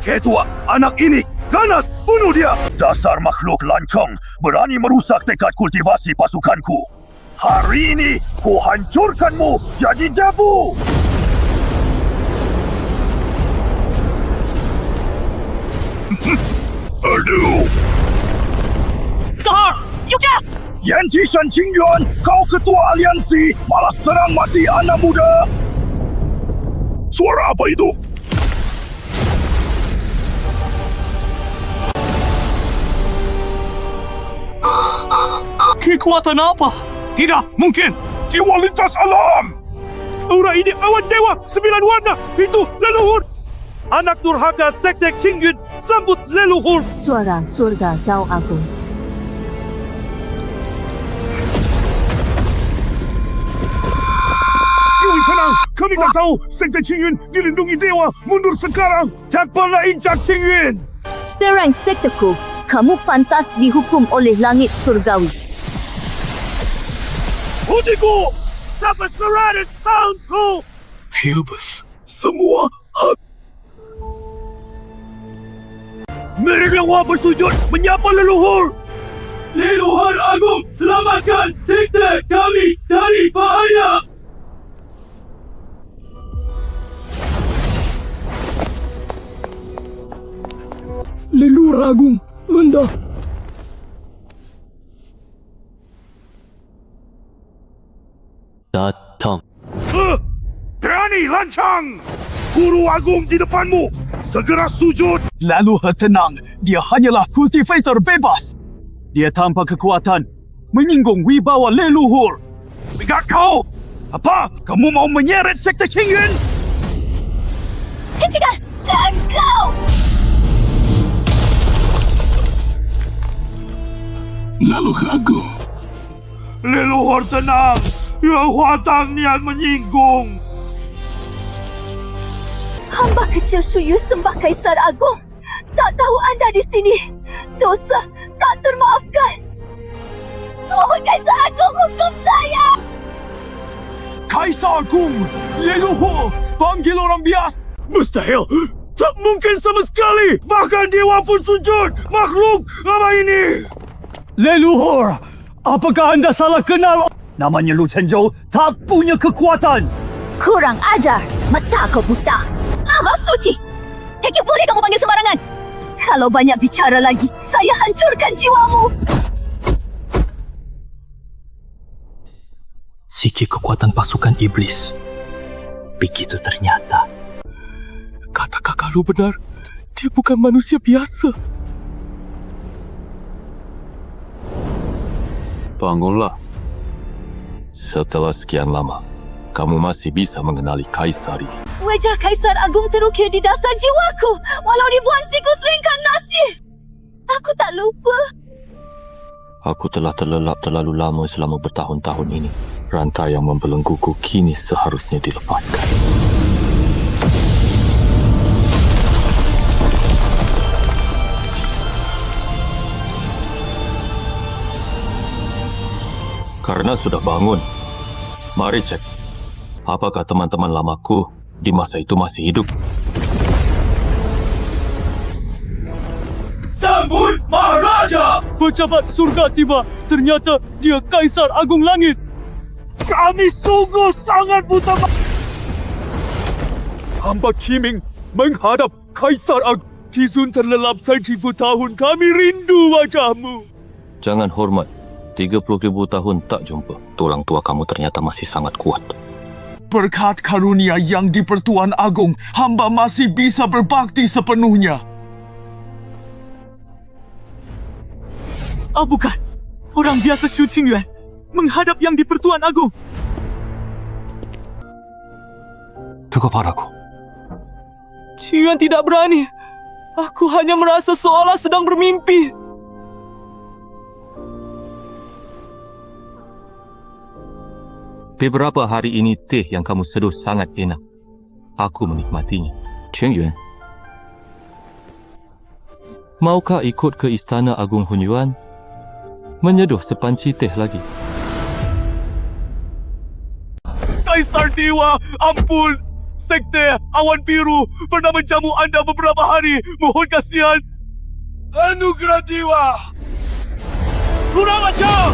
Speaker 3: Ketua, anak ini ganas, bunuh dia. Dasar makhluk lancong berani merusak tekad kultivasi pasukanku. Hari ini ku hancurkanmu jadi debu. Aduh.
Speaker 7: Kahar! Yuka!
Speaker 3: Yan Jishan Qingyuan, kau ketua aliansi, malah serang mati anak muda. Suara apa itu?
Speaker 4: Kekuatan apa?
Speaker 3: Tidak mungkin. Jiwa lintas alam.
Speaker 4: Aura ini awan dewa 9 warna. Itu leluhur. Anak durhaka Sekte Qingyuan sambut leluhur.
Speaker 13: Suara surga Dao Agung.
Speaker 3: Yui, tenang. Kami tak tahu Sekte Qingyuan dilindungi dewa. Mundur sekarang. Tak pernah injak Qingyuan.
Speaker 5: Serang sekteku. Kamu pantas dihukum oleh langit surgawi.
Speaker 3: Putiku! Dapat seratus tahunku! Hilbus, semua hak. Mari dewa bersujud menyapa leluhur!
Speaker 4: Leluhur Agung, selamatkan sekte kami dari bahaya! Leluhur Agung, anda
Speaker 6: datang.
Speaker 4: Berani lancang! Guru Agung di depanmu! Segera sujud! Lalu tenang, dia hanyalah kultivator bebas. Dia tanpa kekuatan, menyinggung wibawa leluhur. Ingat kau! Apa? Kamu mau menyeret sekte Qingyuan?
Speaker 5: Hentikan! Dan kau!
Speaker 4: Lalu Agung. Leluhur tenang! Yang Huatang niat menyinggung.
Speaker 5: Hamba kecil Shuyu sembah Kaisar Agung. Tak tahu anda di sini. Dosa tak termaafkan. Mohon Kaisar Agung hukum saya.
Speaker 4: Kaisar Agung, leluhur, panggil orang biasa. Mustahil. Tak mungkin sama sekali. Bahkan dewa pun sujud. Makhluk apa ini?
Speaker 2: Leluhur, apakah anda salah kenal? Namanya Lu Chenzhou tak punya kekuatan.
Speaker 5: Kurang ajar. Mata kau buta. Amat suci. Heki boleh kamu panggil sembarangan. Kalau banyak bicara lagi, saya hancurkan jiwamu.
Speaker 6: Sikit kekuatan pasukan iblis. Begitu ternyata.
Speaker 2: Kata kakak Lu benar. Dia bukan manusia biasa.
Speaker 1: Bangunlah. Setelah sekian lama, kamu masih bisa mengenali Kaisar ini.
Speaker 5: Wajah Kaisar Agung terukir di dasar jiwaku. Walau ribuan siklus reinkarnasi. Aku tak lupa.
Speaker 1: Aku telah terlelap terlalu lama selama bertahun-tahun ini. Rantai yang membelengguku kini seharusnya dilepaskan. Karena sudah bangun, mari cek. Apakah teman-teman lamaku di masa itu masih hidup?
Speaker 4: Sambut Maharaja!
Speaker 2: Pejabat surga tiba. Ternyata dia Kaisar Agung Langit.
Speaker 4: Kami sungguh sangat buta. Hamba Qiming menghadap Kaisar Agung. Tizun terlelap seribu tahun. Kami rindu wajahmu.
Speaker 1: Jangan hormat. 30,000 tahun tak jumpa. Tulang tua kamu ternyata masih sangat kuat.
Speaker 4: Berkat karunia yang di Pertuan Agung, hamba masih bisa berbakti sepenuhnya.
Speaker 7: Oh bukan. Orang biasa Xu Qingyuan menghadap yang di Pertuan Agung.
Speaker 1: Tunggu padaku.
Speaker 9: Qingyuan tidak berani. Aku hanya merasa seolah sedang bermimpi.
Speaker 1: Beberapa hari ini teh yang kamu seduh sangat enak. Aku menikmatinya. Qingyuan, maukah ikut ke Istana Agung Hunyuan? Menyeduh sepanci teh lagi.
Speaker 4: Kaisar Dewa, ampun! Sekte Awan Biru pernah menjamu anda beberapa hari. Mohon kasihan. Anugerah Dewa! Kurang ajar!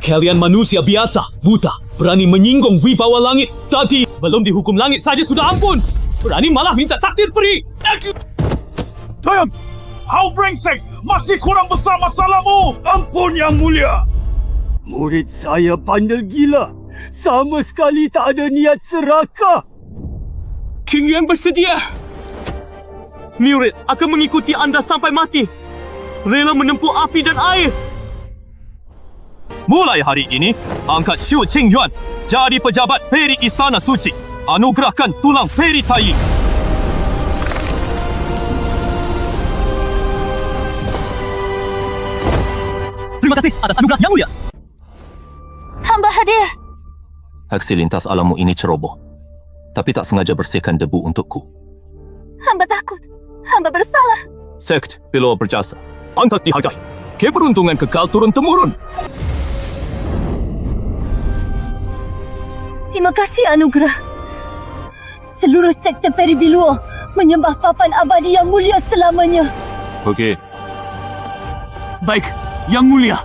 Speaker 11: Kalian manusia biasa, buta, berani menyinggung wibawa langit. Tadi belum dihukum langit saja sudah ampun. Berani malah minta takdir peri.
Speaker 4: Diam! Hau brengsek! Masih kurang besar masalahmu! Ampun Yang Mulia!
Speaker 2: Murid saya bandel gila. Sama sekali tak ada niat serakah.
Speaker 7: Qingyuan bersedia. Murid akan mengikuti anda sampai mati. Rela menempuh api dan air.
Speaker 8: Mulai hari ini, angkat Xu Qingyuan jadi pejabat peri Istana Suci. Anugerahkan tulang peri Tai.
Speaker 7: Terima kasih atas anugerah Yang Mulia.
Speaker 5: Hamba hadir.
Speaker 1: Aksi lintas alammu ini ceroboh. Tapi tak sengaja bersihkan debu untukku.
Speaker 5: Hamba takut. Hamba bersalah.
Speaker 8: Sekt Pilau berjasa. Pantas dihargai. Keberuntungan kekal turun-temurun.
Speaker 5: Terima kasih anugerah. Seluruh sekte Peri Biluo menyembah papan abadi Yang Mulia selamanya.
Speaker 1: Okey.
Speaker 7: Baik, Yang Mulia.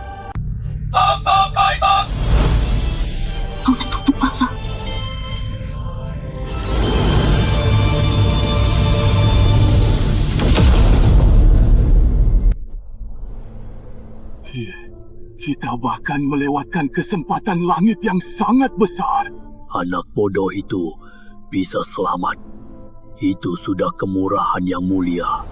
Speaker 4: Kita bakal
Speaker 3: akan melewatkan kesempatan langit yang sangat besar.
Speaker 15: Anak bodoh itu bisa selamat. Itu sudah kemurahan yang mulia.